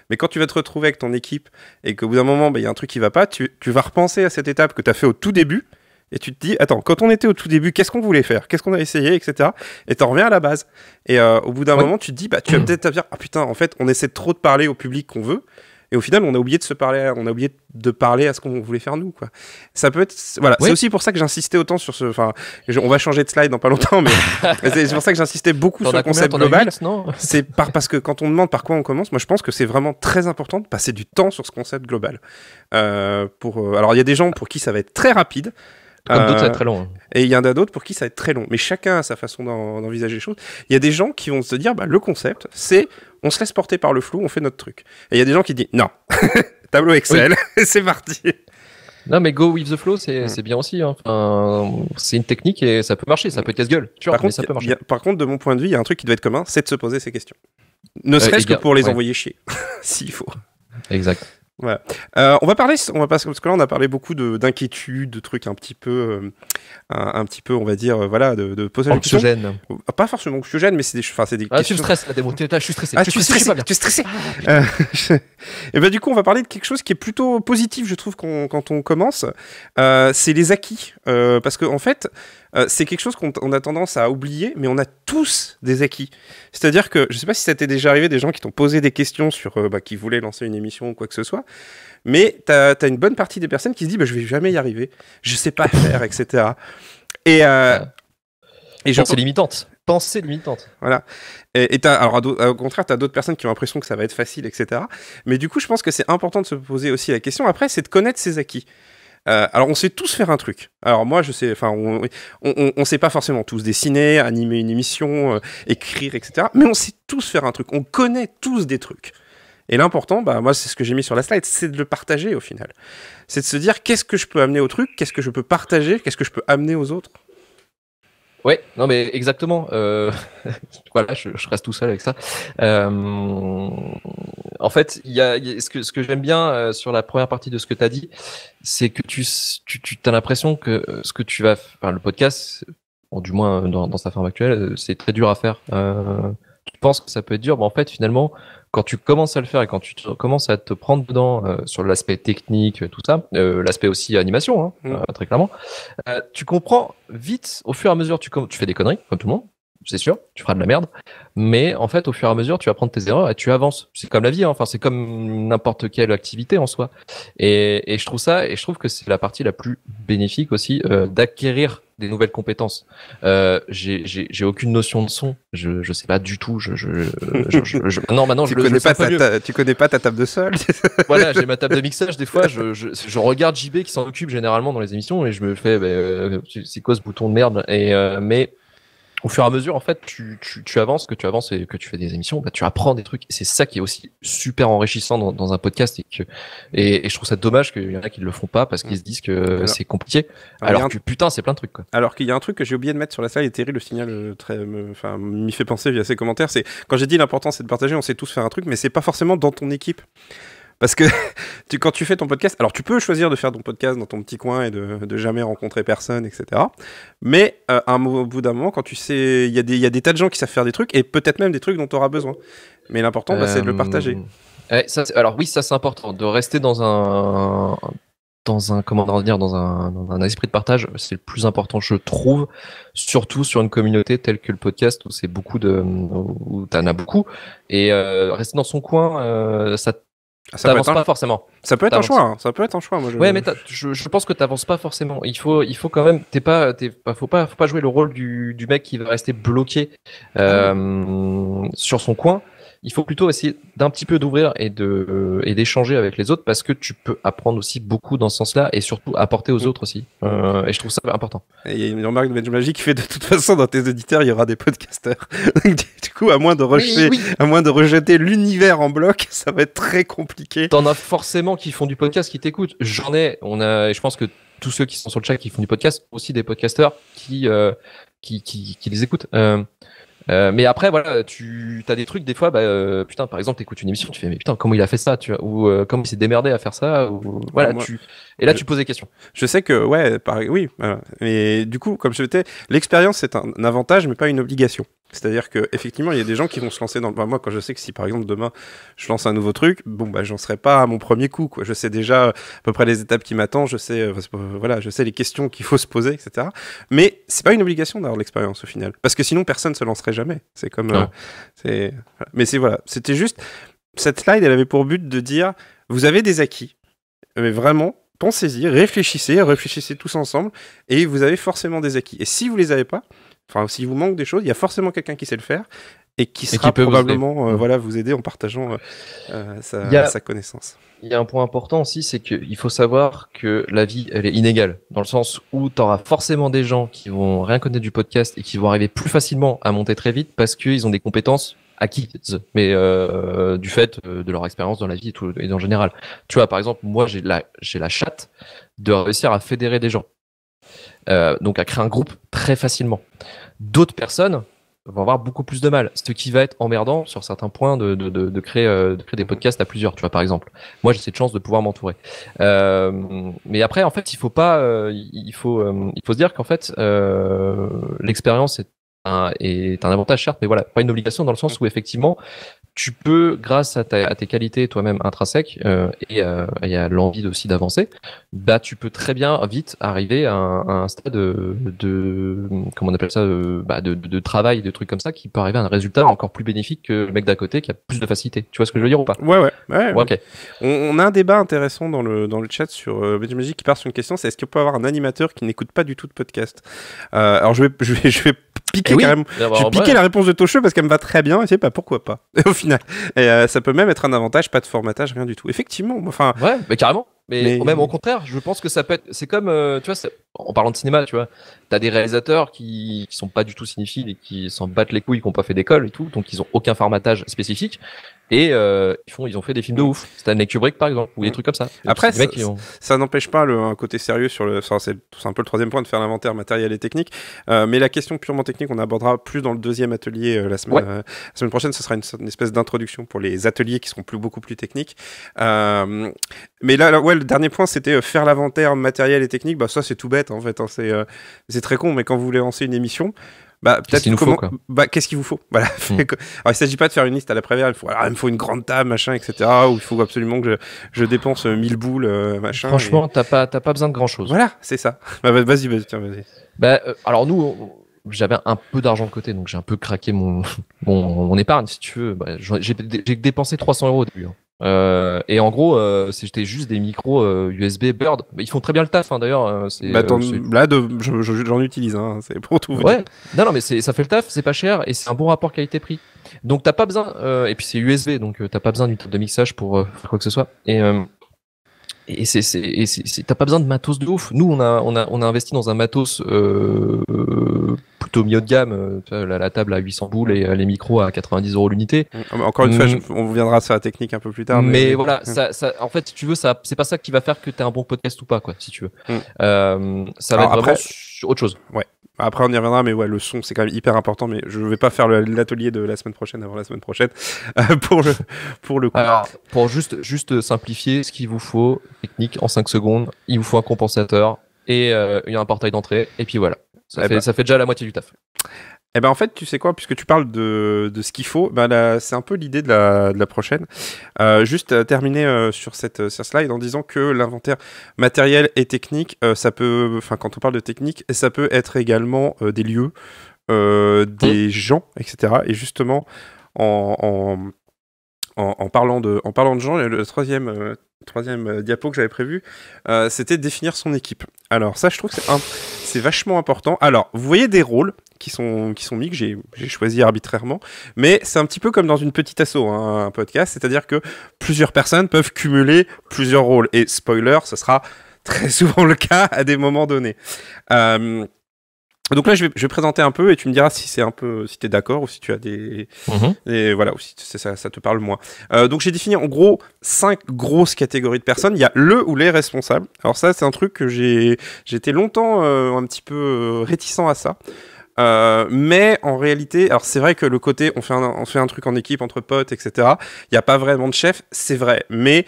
Mais quand tu vas te retrouver avec ton équipe et qu'au bout d'un moment, il y a un truc qui va pas, tu vas repenser à cette étape que tu as fait au tout début et tu te dis, attends, quand on était au tout début, qu'est-ce qu'on voulait faire, qu'est-ce qu'on a essayé, etc. Et t'en reviens à la base. Et au bout d'un moment, tu te dis, tu vas peut-être te dire, ah putain, en fait, on essaie de trop de parler au public qu'on veut. Et au final, on a oublié de parler à ce qu'on voulait faire nous, quoi. Ça peut être, voilà. Oui. C'est aussi pour ça que j'insistais autant sur ce, enfin, on va changer de slide dans pas longtemps, mais c'est pour ça que j'insistais beaucoup sur le concept global. C'est parce que quand on demande par quoi on commence, moi je pense que c'est vraiment très important de passer du temps sur ce concept global. Alors il y a des gens pour qui ça va être très rapide. Comme d'autres, ça va être très long. Et il y en a d'autres pour qui ça va être très long. Mais chacun a sa façon d'envisager les choses. Il y a des gens qui vont se dire, le concept, c'est on se laisse porter par le flou, on fait notre truc. Et il y a des gens qui disent, non, tableau Excel, c'est parti. Non, mais go with the flow, c'est bien aussi. Hein. Enfin, c'est une technique et ça peut marcher, ça peut être casse-gueule. Ça peut marcher. Par contre, de mon point de vue, il y a un truc qui doit être commun, c'est de se poser ces questions. Ne serait-ce que pour les envoyer chier, s'il faut. Exact. Voilà. On va parce que là on a parlé beaucoup d'inquiétudes, de trucs un petit peu, on va dire, voilà, de poser des questions. Anxiogène. Pas forcément anxiogène, mais c'est des questions. Tu me stresses la démo. Je suis stressé. Tu es stressé. Et du coup, on va parler de quelque chose qui est plutôt positif, je trouve, quand on commence. C'est les acquis, parce que en fait. C'est quelque chose qu'on a tendance à oublier, mais on a tous des acquis. C'est-à-dire que, je ne sais pas si ça t'est déjà arrivé, des gens qui t'ont posé des questions sur qui voulaient lancer une émission ou quoi que ce soit, mais tu as une bonne partie des personnes qui se disent je ne vais jamais y arriver, je ne sais pas faire, etc. Et pensée limitante. Pensée limitante. Voilà. Et alors, au contraire, tu as d'autres personnes qui ont l'impression que ça va être facile, etc. Mais du coup, je pense que c'est important de se poser aussi la question, après, c'est de connaître ses acquis. Alors on sait tous faire un truc. Alors moi je sais, enfin on sait pas forcément tous dessiner, animer une émission, écrire, etc. Mais on sait tous faire un truc. On connaît tous des trucs. Et l'important, moi c'est ce que j'ai mis sur la slide, c'est de le partager au final. C'est de se dire qu'est-ce que je peux amener au truc, qu'est-ce que je peux partager, qu'est-ce que je peux amener aux autres. Ouais, non mais exactement. Voilà, je reste tout seul avec ça. En fait, ce que j'aime bien sur la première partie de ce que tu as dit, c'est que tu as l'impression que ce que tu vas, enfin le podcast, bon, du moins dans sa forme actuelle, c'est très dur à faire. Tu penses que ça peut être dur, mais en fait finalement, quand tu commences à le faire et quand commences à te prendre dedans sur l'aspect technique, tout ça, l'aspect aussi animation, hein, très clairement, tu comprends vite au fur et à mesure. Tu fais des conneries comme tout le monde. C'est sûr, tu feras de la merde, mais en fait, au fur et à mesure, tu vas prendre tes erreurs et tu avances. C'est comme la vie, hein. Enfin, c'est comme n'importe quelle activité en soi. Et je trouve ça, et je trouve que c'est la partie la plus bénéfique aussi d'acquérir des nouvelles compétences. J'ai aucune notion de son, je sais pas du tout. Non, maintenant tu connais pas ta table de sol. Voilà, j'ai ma table de mixage. Des fois, je regarde JB qui s'en occupe généralement dans les émissions et je me fais, c'est quoi ce bouton de merde? Mais au fur et à mesure, en fait, tu avances, que tu avances et que tu fais des émissions, bah, tu apprends des trucs. Et c'est ça qui est aussi super enrichissant dans un podcast. Et je trouve ça dommage qu'il y en a qui ne le font pas parce qu'ils se disent que c'est compliqué. Alors que putain, c'est plein de trucs, quoi. Alors qu'il y a un truc que j'ai oublié de mettre sur la slide et Terry le signale m'y fait penser via ses commentaires. C'est quand j'ai dit l'important c'est de partager, on sait tous faire un truc, mais c'est pas forcément dans ton équipe. Parce que quand tu fais ton podcast, alors tu peux choisir de faire ton podcast dans ton petit coin et de jamais rencontrer personne, etc. Mais au bout d'un moment, quand tu sais, il y a des tas de gens qui savent faire des trucs et peut-être même des trucs dont tu auras besoin. Mais l'important, c'est de le partager. Alors oui, ça c'est important, de rester dans un esprit de partage, c'est le plus important, je trouve, surtout sur une communauté telle que le podcast où c'est où t'en as beaucoup. Et rester dans son coin, ça t'avances pas forcément. Ça peut être un choix. Hein. Ça peut être un choix. Moi, Ouais, mais je pense que t'avances pas forcément. Il faut quand même. Faut pas jouer le rôle du mec qui va rester bloqué sur son coin. Il faut plutôt essayer d'un petit peu d'ouvrir et d'échanger avec les autres parce que tu peux apprendre aussi beaucoup dans ce sens-là et surtout apporter aux autres aussi. Et je trouve ça important. Et il y a une remarque de Benjamin qui fait de toute façon dans tes auditeurs il y aura des podcasteurs. Du coup, à moins de rejeter l'univers en bloc, ça va être très compliqué. T'en as forcément qui font du podcast, qui t'écoutent. Et je pense que tous ceux qui sont sur le chat qui font du podcast, aussi des podcasteurs qui les écoutent. Mais après, voilà, tu as des trucs, des fois, putain, par exemple, t'écoutes une émission, tu fais, mais putain, comment il a fait ça, tu vois, ou comment il s'est démerdé à faire ça, ou voilà, et là, tu poses des questions. Je sais que, ouais, oui, voilà. Mais du coup, comme je disais, l'expérience, c'est un avantage, mais pas une obligation. C'est-à-dire que effectivement, il y a des gens qui vont se lancer dans. Moi, quand je sais que si par exemple demain je lance un nouveau truc, j'en serai pas à mon premier coup, quoi. Je sais déjà à peu près les étapes qui m'attendent, je sais, je sais les questions qu'il faut se poser, etc. Mais c'est pas une obligation d'avoir l'expérience au final, parce que sinon personne se lancerait jamais. C'est comme, Mais c'était juste cette slide, elle avait pour but de dire, vous avez des acquis, mais vraiment. Pensez-y, réfléchissez tous ensemble, et vous avez forcément des acquis. Et si vous les avez pas, enfin, s'il vous manque des choses, il y a forcément quelqu'un qui sait le faire et qui sera probablement vous aider en partageant sa connaissance. Il y a un point important aussi, c'est qu'il faut savoir que la vie, elle est inégale, dans le sens où tu auras forcément des gens qui vont rien connaître du podcast et qui vont arriver plus facilement à monter très vite parce qu'ils ont des compétences acquises, mais du fait de leur expérience dans la vie et en général. Tu vois, par exemple, moi, j'ai la chatte de réussir à fédérer des gens. Donc à créer un groupe très facilement. D'autres personnes vont avoir beaucoup plus de mal, ce qui va être emmerdant sur certains points de créer des podcasts à plusieurs, tu vois, par exemple. Moi, j'ai cette chance de pouvoir m'entourer. Mais après, en fait, il faut se dire qu'en fait, l'expérience est un avantage, certes, mais voilà, pas une obligation dans le sens où effectivement, tu peux, grâce à tes qualités toi-même intrinsèques et à l'envie aussi d'avancer, tu peux très bien vite arriver à un stade de comment on appelle ça, de travail, de trucs comme ça, qui peut arriver à un résultat encore plus bénéfique que le mec d'à côté qui a plus de facilité. Tu vois ce que je veux dire ou pas? Ouais. Okay. On a un débat intéressant dans le chat sur Benjamin qui part sur une question, c'est est-ce qu'il peut y avoir un animateur qui n'écoute pas du tout de podcast? Alors je vais piquer carrément. Je vais piquer la réponse de Tocheux parce qu'elle me va très bien et c'est pas pourquoi pas. Au final, et ça peut même être un avantage, pas de formatage, rien du tout. Effectivement, enfin. Ouais, mais carrément. Mais même au contraire, je pense que ça peut être. C'est comme, tu vois, en parlant de cinéma, tu vois, t'as des réalisateurs qui sont pas du tout cinéphiles et qui s'en battent les couilles, qui ont pas fait d'école et tout, donc ils ont aucun formatage spécifique. Et ils ont fait des films de ouf. Stanley Kubrick, par exemple, ou des trucs comme ça. Après, des mecs qui ont... ça n'empêche pas un côté sérieux sur le. Enfin, c'est un peu le troisième point de faire l'inventaire matériel et technique. Mais la question purement technique, on abordera plus dans le deuxième atelier la semaine prochaine. Ce sera une espèce d'introduction pour les ateliers qui seront beaucoup plus techniques. Mais là, ouais, le dernier point, c'était faire l'inventaire matériel et technique. Bah, ça, c'est tout bête, en fait. Hein, c'est très con, mais quand vous voulez lancer une émission. Bah, Qu'est-ce qu'il nous faut, quoi. Bah, qu'est-ce qu'il vous faut? Voilà. Alors, il s'agit pas de faire une liste à l'après-vert. Il me faut une grande table, machin, etc. Ou il faut absolument que je dépense 1000 boules, machin. Franchement, t'as pas besoin de grand-chose. Voilà, c'est ça. Bah, vas-y, tiens, vas-y. Bah, alors nous, j'avais un peu d'argent de côté, donc j'ai un peu craqué mon épargne, si tu veux. Bah, j'ai dépensé 300 € au début. Hein. Et en gros, c'était juste des micros USB Bird. Ils font très bien le taf, hein, d'ailleurs. Bah, là, j'en utilise, hein, c'est pour tout vous dire. Non, mais ça fait le taf, c'est pas cher et c'est un bon rapport qualité-prix. Donc t'as pas besoin, et puis c'est USB, donc t'as pas besoin d'une table de mixage pour faire quoi que ce soit. Et t'as pas besoin de matos de ouf. Nous, on a investi dans un matos plutôt milieu de gamme. La table à 800 boules et les micros à 90 € l'unité. Encore une fois, on reviendra sur la technique un peu plus tard. Mais voilà, en fait, si tu veux, c'est pas ça qui va faire que t'es un bon podcast ou pas, quoi, si tu veux. Ça va être vraiment autre chose. Ouais. Après, on y reviendra, mais ouais, le son, c'est quand même hyper important. Mais je vais pas faire l'atelier de la semaine prochaine avant la semaine prochaine pour le coup. Alors, pour juste simplifier, ce qu'il vous faut, technique, en 5 secondes, il vous faut un compensateur et un portail d'entrée. Et puis voilà, ça fait déjà la moitié du taf. Eh ben en fait, tu sais quoi, puisque tu parles de ce qu'il faut, ben là, c'est un peu l'idée de la prochaine. Juste terminer sur cette slide en disant que l'inventaire matériel et technique, ça peut, enfin quand on parle de technique, ça peut être également des lieux, des gens, etc. Et justement, en parlant de gens, le troisième diapo que j'avais prévu, c'était définir son équipe. Alors ça, je trouve que c'est vachement important. Alors, vous voyez des rôles qui sont mis, que j'ai choisi arbitrairement, mais c'est un petit peu comme dans une petite asso, hein, un podcast, c'est-à-dire que plusieurs personnes peuvent cumuler plusieurs rôles. Et spoiler, ce sera très souvent le cas à des moments donnés. Donc là, je vais présenter un peu et tu me diras si t'es d'accord ou si tu as voilà, ou si ça te parle moins. Donc j'ai défini en gros 5 grosses catégories de personnes. Il y a le ou les responsables. Alors ça, c'est un truc que j'étais longtemps un petit peu réticent à ça. Mais en réalité, alors c'est vrai que le côté on fait un truc en équipe entre potes, etc. Il n'y a pas vraiment de chef, c'est vrai, mais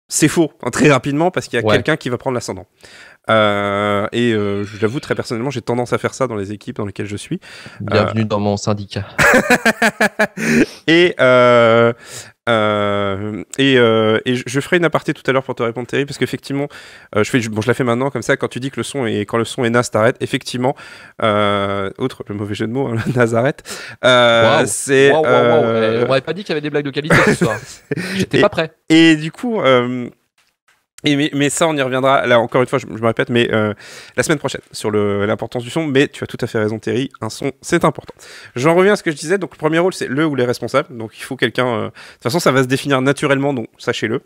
c'est faux, hein, très rapidement, parce qu'il y a quelqu'un qui va prendre l'ascendant. Je l'avoue, très personnellement, j'ai tendance à faire ça dans les équipes dans lesquelles je suis. Bienvenue dans mon syndicat. Et je ferai une aparté tout à l'heure pour te répondre, Thierry, parce qu'effectivement, je la fais maintenant comme ça. Quand tu dis que quand le son est naze, t'arrêtes. Effectivement, outre le mauvais jeu de mots, hein, Nazareth, c'est. On m'avait pas dit qu'il y avait des blagues de qualité ce soir. J'étais pas prêt. Et du coup. Mais ça, on y reviendra. Là, encore une fois, je me répète, mais la semaine prochaine sur l'importance du son. Mais tu as tout à fait raison, Thierry. Un son, c'est important. J'en reviens à ce que je disais. Donc, le premier rôle, c'est le ou les responsables. Donc, il faut quelqu'un. De toute façon, ça va se définir naturellement. Donc, sachez-le.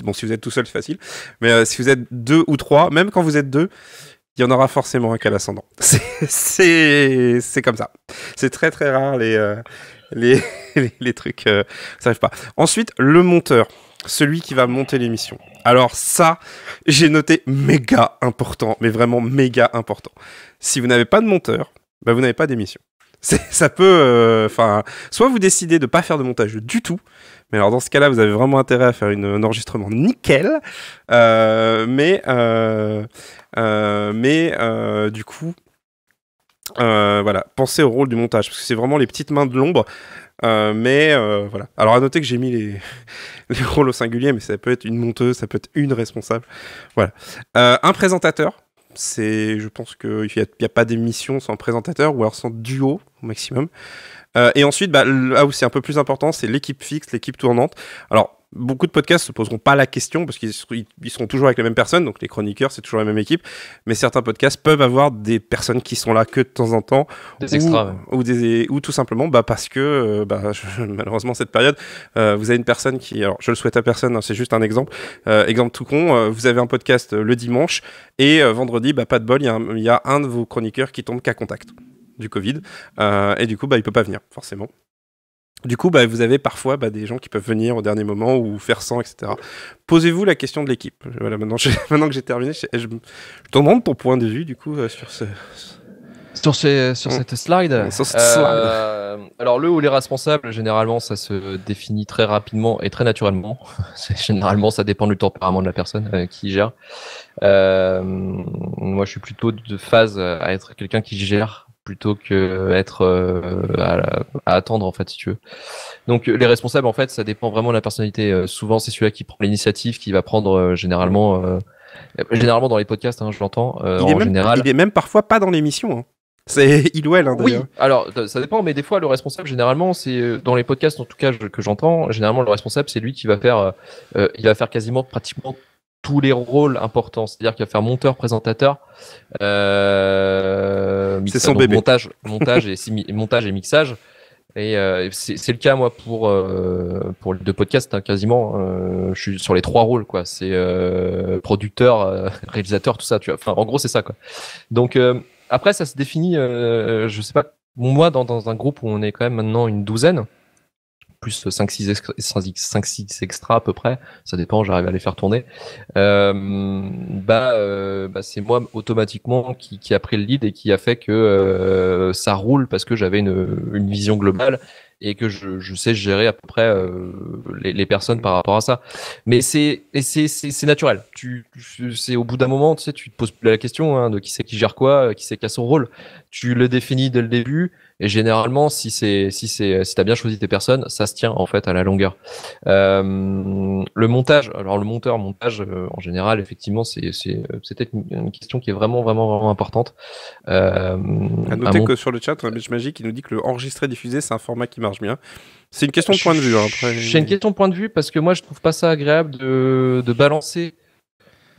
Bon, si vous êtes tout seul, c'est facile. Mais si vous êtes 2 ou 3, même quand vous êtes 2, il y en aura forcément un qui a l'ascendant. C'est comme ça. C'est très très rare les trucs. Ça arrive pas. Ensuite, le monteur. Celui qui va monter l'émission. Alors ça, j'ai noté méga important, mais vraiment méga important. Si vous n'avez pas de monteur, bah vous n'avez pas d'émission. Ça peut, soit vous décidez de pas faire de montage du tout, mais alors dans ce cas-là, vous avez vraiment intérêt à faire un enregistrement nickel, du coup, voilà, pensez au rôle du montage, parce que c'est vraiment les petites mains de l'ombre. Voilà. Alors à noter que j'ai mis les rôles au singulier, mais ça peut être une monteuse, ça peut être une responsable. Voilà. Un présentateur. Je pense qu'il n'y a pas d'émission sans présentateur, ou alors sans duo au maximum. Et ensuite, là où c'est un peu plus important, c'est l'équipe fixe, l'équipe tournante. Alors, beaucoup de podcasts se poseront pas la question parce qu'ils seront toujours avec les mêmes personnes, donc les chroniqueurs, c'est toujours la même équipe. Mais certains podcasts peuvent avoir des personnes qui sont là que de temps en temps, ou tout simplement parce que malheureusement cette période, vous avez une personne qui, alors je le souhaite à personne, hein, c'est juste un exemple, exemple tout con, vous avez un podcast le dimanche et vendredi, pas de bol, il y a un de vos chroniqueurs qui tombe cas contact du Covid, et du coup il peut pas venir forcément. Du coup, bah, vous avez parfois des gens qui peuvent venir au dernier moment ou faire sans, etc. Posez-vous la question de l'équipe. Voilà, maintenant que j'ai terminé, je te demande ton point de vue, du coup, sur Sur cette slide. sur cette slide. Alors, le ou les responsables, généralement, ça se définit très rapidement et très naturellement. Généralement, ça dépend du tempérament de la personne qui gère. Moi, je suis plutôt de phase à être quelqu'un qui gère plutôt que être à attendre, en fait, si tu veux. Donc, les responsables, en fait, ça dépend vraiment de la personnalité. Souvent, c'est celui-là qui prend l'initiative, qui va prendre généralement dans les podcasts, hein, je l'entends, général. Il est même parfois pas dans l'émission. Hein. C'est il ou elle, hein, Oui, d'ailleurs. alors ça dépend, mais des fois le responsable, généralement, c'est dans les podcasts en tout cas que j'entends, généralement le responsable, c'est lui qui va faire, il va faire quasiment pratiquement tous les rôles importants, c'est-à-dire qu'il va faire monteur, présentateur, C'est son bébé. montage et mixage. Et c'est le cas moi pour les deux podcasts, hein, quasiment. Je suis sur les trois rôles, quoi. C'est producteur, réalisateur, tout ça. Tu vois. Enfin, en gros, c'est ça, quoi. Donc après, ça se définit. Je sais pas. Moi, dans un groupe où on est quand même maintenant une douzaine, plus 5-6 extras à peu près, ça dépend, j'arrive à les faire tourner. C'est moi automatiquement qui a pris le lead et qui a fait que ça roule parce que j'avais une vision globale et que je sais gérer à peu près les personnes par rapport à ça. Mais c'est naturel. C'est au bout d'un moment, tu sais, tu te poses plus la question hein, de qui c'est qui gère quoi, qui c'est qui a son rôle. Tu le définis dès le début. Et généralement, si t'as bien choisi tes personnes, ça se tient en fait à la longueur. Le montage, alors le montage en général, effectivement, c'était une question qui est vraiment vraiment vraiment importante. À noter que sur le chat, on a Bitch Magic qui nous dit que le enregistré diffusé, c'est un format qui marche bien. C'est une question de point de vue. Hein, après. C'est une question de point de vue parce que moi, je trouve pas ça agréable de balancer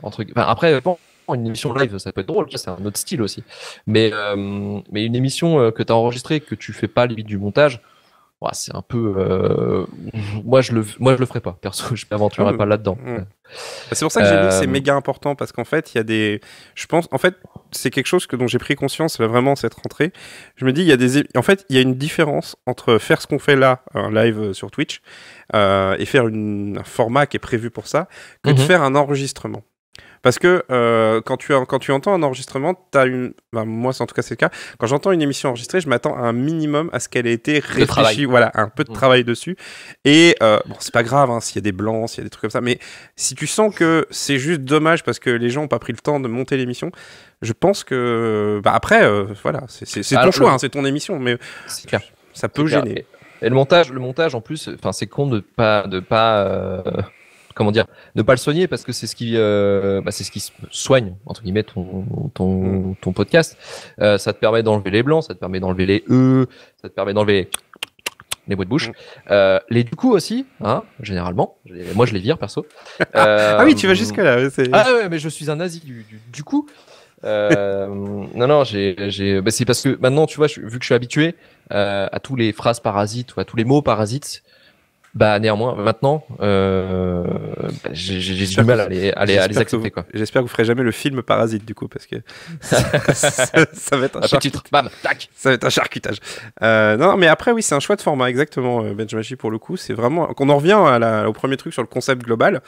entre. Enfin, après, bon, une émission live, ça peut être drôle, c'est un autre style aussi. Mais une émission que tu as enregistrée, que tu fais pas limite du montage, ouais, c'est un peu. Moi, je le ferai pas. Perso, je m'aventurerai pas là-dedans. C'est pour ça que j'ai mis que c'est méga important parce qu'en fait, il y a des. Je pense, en fait, c'est quelque chose dont j'ai pris conscience vraiment cette rentrée. Je me dis, en fait, il y a une différence entre faire ce qu'on fait là, un live sur Twitch, et faire un format qui est prévu pour ça, que de faire un enregistrement. Parce que quand tu entends un enregistrement, moi, en tout cas, c'est le cas. Quand j'entends une émission enregistrée, je m'attends à un minimum à ce qu'elle ait été réfléchie. Voilà, un peu de travail dessus. Et bon, c'est pas grave hein, s'il y a des blancs, s'il y a des trucs comme ça. Mais si tu sens que c'est juste dommage parce que les gens n'ont pas pris le temps de monter l'émission, je pense que. Après, voilà, c'est ton choix, hein, c'est ton émission. Mais c'est clair. Ça peut gêner. Et le montage, en plus, c'est con de pas. Comment dire, ne pas le soigner parce que c'est ce qui soigne entre guillemets ton podcast. Ça te permet d'enlever les blancs, ça te permet d'enlever les ça te permet d'enlever les bruits de bouche, les du coup aussi, hein, généralement. Moi, je les vire perso. Ah oui, tu vas jusque là. Ah ouais, mais je suis un nazi du coup. Non, c'est parce que maintenant, tu vois, vu que je suis habitué à tous les phrases parasites ou à tous les mots parasites. Néanmoins, maintenant, j'ai du mal à les accepter, quoi. J'espère que vous ferez jamais le film Parasite, du coup, parce que ça va être un titre. Bam, tac. Ça va être un charcutage. Non, mais après, oui, c'est un choix de format, exactement, Benjmachi, pour le coup. C'est vraiment... Qu'on en revient au premier truc sur le concept global.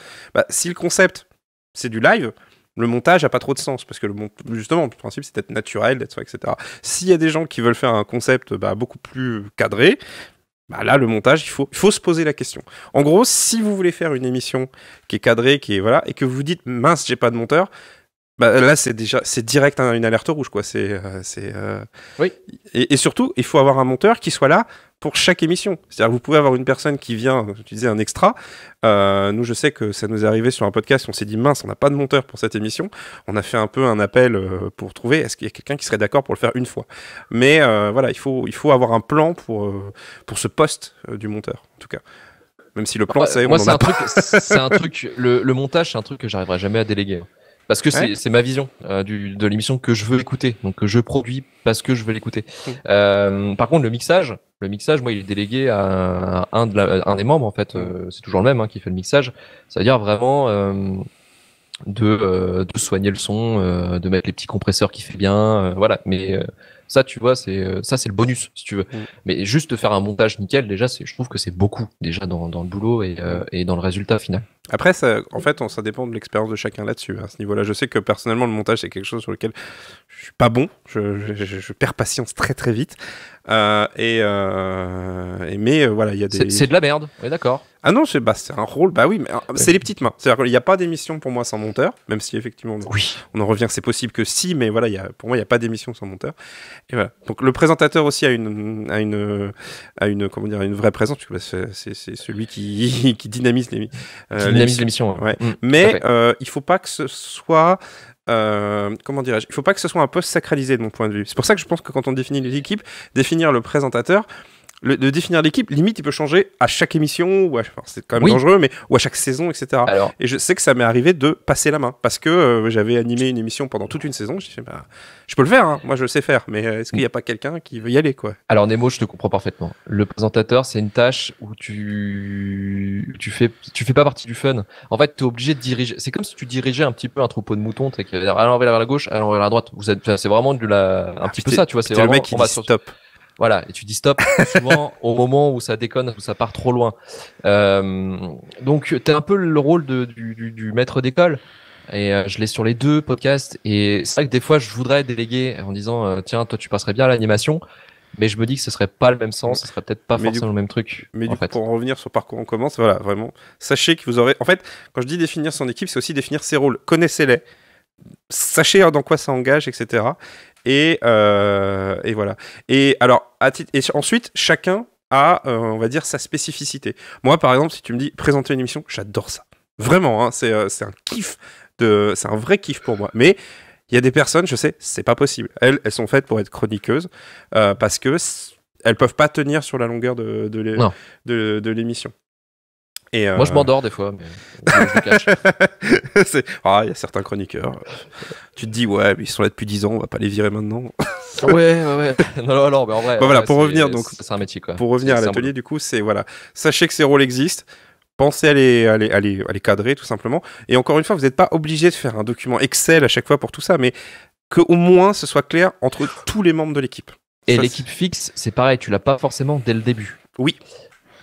Si le concept, c'est du live, le montage a pas trop de sens, parce que justement, le principe, c'est d'être naturel, d'être ça, etc. S'il y a des gens qui veulent faire un concept beaucoup plus cadré, là, le montage, il faut se poser la question. En gros, si vous voulez faire une émission qui est cadrée, voilà, et que vous dites mince, j'ai pas de monteur, là c'est direct une alerte rouge, quoi. Oui. Et surtout, il faut avoir un monteur qui soit là pour chaque émission. C'est-à-dire que vous pouvez avoir une personne qui vient utiliser un extra. Nous, je sais que ça nous est arrivé sur un podcast, on s'est dit mince, on n'a pas de monteur pour cette émission. On a fait un peu un appel pour trouver est-ce qu'il y a quelqu'un qui serait d'accord pour le faire une fois. Mais voilà, il faut avoir un plan pour ce poste du monteur, en tout cas. Même si le plan, moi, c'est un truc. Le montage, c'est un truc que j'arriverai jamais à déléguer. Parce que c'est ma vision de l'émission que je veux écouter, donc que je produis parce que je veux l'écouter. Par contre, le mixage, moi, il est délégué à un des membres en fait. C'est toujours le même qui fait le mixage. Ça veut dire vraiment de soigner le son, de mettre les petits compresseurs qui fait bien, voilà. Mais Ça, tu vois, c'est le bonus, si tu veux. Mais juste faire un montage nickel, déjà, je trouve que c'est beaucoup, déjà, dans le boulot et dans le résultat final. Après, en fait, ça dépend de l'expérience de chacun là-dessus, à ce niveau-là. Je sais que personnellement, le montage, c'est quelque chose sur lequel je suis pas bon. Je perds patience très très vite. Mais voilà, il y a des... C'est de la merde, on est d'accord. Ah non, c'est un rôle, bah oui, mais c'est les petites mains. C'est-à-dire qu'il n'y a pas d'émission pour moi sans monteur, même si effectivement, on en revient que c'est possible que si, mais voilà, pour moi, il n'y a pas d'émission sans monteur. Et voilà. Donc le présentateur aussi a une comment dire, une vraie présence, parce que c'est celui qui dynamise l'émission. Ouais. Mais il faut pas que ce soit comment dirais-je, il faut pas que ce soit un poste sacralisé de mon point de vue. C'est pour ça que je pense que quand on définit l'équipe, définir le présentateur, de définir l'équipe, limite il peut changer à chaque émission, ou c'est quand même dangereux, mais ou à chaque saison, etc. Et je sais que ça m'est arrivé de passer la main, parce que j'avais animé une émission pendant toute une saison, j'ai fait, je peux le faire, hein, moi je le sais faire, mais est-ce qu'il n'y a pas quelqu'un qui veut y aller, quoi? Alors Nemo, je te comprends parfaitement. Le présentateur, c'est une tâche où tu fais pas partie du fun. En fait, tu es obligé de diriger. C'est comme si tu dirigeais un petit peu un troupeau de moutons, qui va dire allons vers la gauche, allons vers la droite. C'est vraiment un petit peu ça, tu vois. C'est le mec qui dit stop. Voilà, et tu dis stop souvent au moment où ça déconne, où ça part trop loin. Donc, tu as un peu le rôle du maître d'école. Et je l'ai sur les 2 podcasts. Et c'est vrai que des fois, je voudrais déléguer en disant tiens, toi, tu passerais bien à l'animation. Mais je me dis que ce serait pas le même sens, ce serait peut-être pas forcément le même truc. Mais du coup, pour en revenir sur Parcours on commence, voilà, vraiment, sachez que vous aurez... En fait, quand je dis définir son équipe, c'est aussi définir ses rôles. Connaissez-les. Sachez dans quoi ça engage, etc. Et voilà. Et alors, et ensuite, chacun a, on va dire, sa spécificité. Moi, par exemple, si tu me dis présenter une émission, j'adore ça. Vraiment, hein, c'est un kiff. C'est un vrai kiff pour moi. Mais il y a des personnes, je sais, c'est pas possible. Elles sont faites pour être chroniqueuses parce que elles peuvent pas tenir sur la longueur de l'émission. Et moi, je m'endors des fois, mais je le cache. Il y a certains chroniqueurs. Tu te dis, ouais, mais ils sont là depuis 10 ans, on va pas les virer maintenant. Ouais. Non, mais en vrai. Voilà, pour revenir, donc. C'est un métier, quoi. Pour revenir à l'atelier, du coup, c'est, voilà. Sachez que ces rôles existent. Pensez à les cadrer, tout simplement. Et encore une fois, vous n'êtes pas obligé de faire un document Excel à chaque fois pour tout ça, mais qu'au moins ce soit clair entre tous les membres de l'équipe. Et l'équipe fixe, c'est pareil, tu l'as pas forcément dès le début. Oui.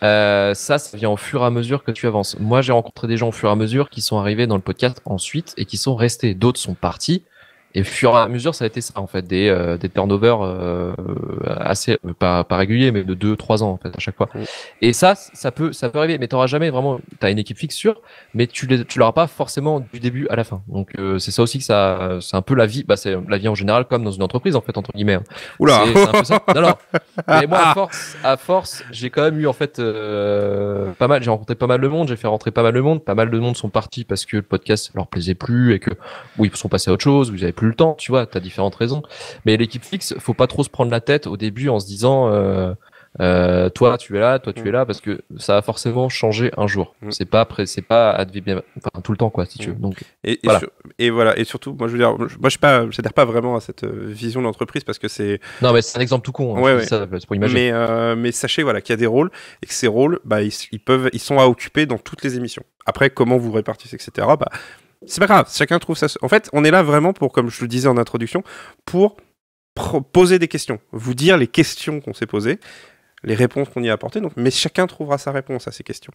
Ça vient au fur et à mesure que tu avances. Moi, j'ai rencontré des gens au fur et à mesure qui sont arrivés dans le podcast ensuite et qui sont restés. D'autres sont partis. Et au fur et à mesure, ça a été ça, en fait, des turnovers assez, pas réguliers, mais de 2-3 ans, en fait, à chaque fois. Et ça peut arriver, mais t'auras jamais vraiment, t'as une équipe fixe sûre, mais tu l'auras pas forcément du début à la fin. Donc, c'est ça aussi que c'est un peu la vie, c'est la vie en général, comme dans une entreprise, en fait, entre guillemets. Oula! C'est un peu ça. Non. Mais moi, à force, j'ai quand même eu, en fait, pas mal, j'ai rencontré pas mal de monde, j'ai fait rentrer pas mal de monde sont partis parce que le podcast leur plaisait plus et que, ils sont passés à autre chose, vous avez plus le temps, tu vois, t'as différentes raisons. Mais l'équipe fixe, faut pas trop se prendre la tête au début en se disant toi tu es là, parce que ça va forcément changer un jour. C'est pas tout le temps, quoi, si tu veux. Donc voilà. Et surtout, moi je veux dire, j'adhère pas vraiment à cette vision de l'entreprise parce que c'est... Non, mais c'est un exemple tout con, hein, ça, c'est pour imaginer. Mais sachez, voilà, qu'il y a des rôles et que ces rôles, ils sont à occuper dans toutes les émissions. Après, comment vous répartissez, etc., c'est pas grave, chacun trouve ça. En fait, on est là vraiment pour, comme je le disais en introduction, pour poser des questions, vous dire les questions qu'on s'est posées, les réponses qu'on y a apportées, mais chacun trouvera sa réponse à ces questions.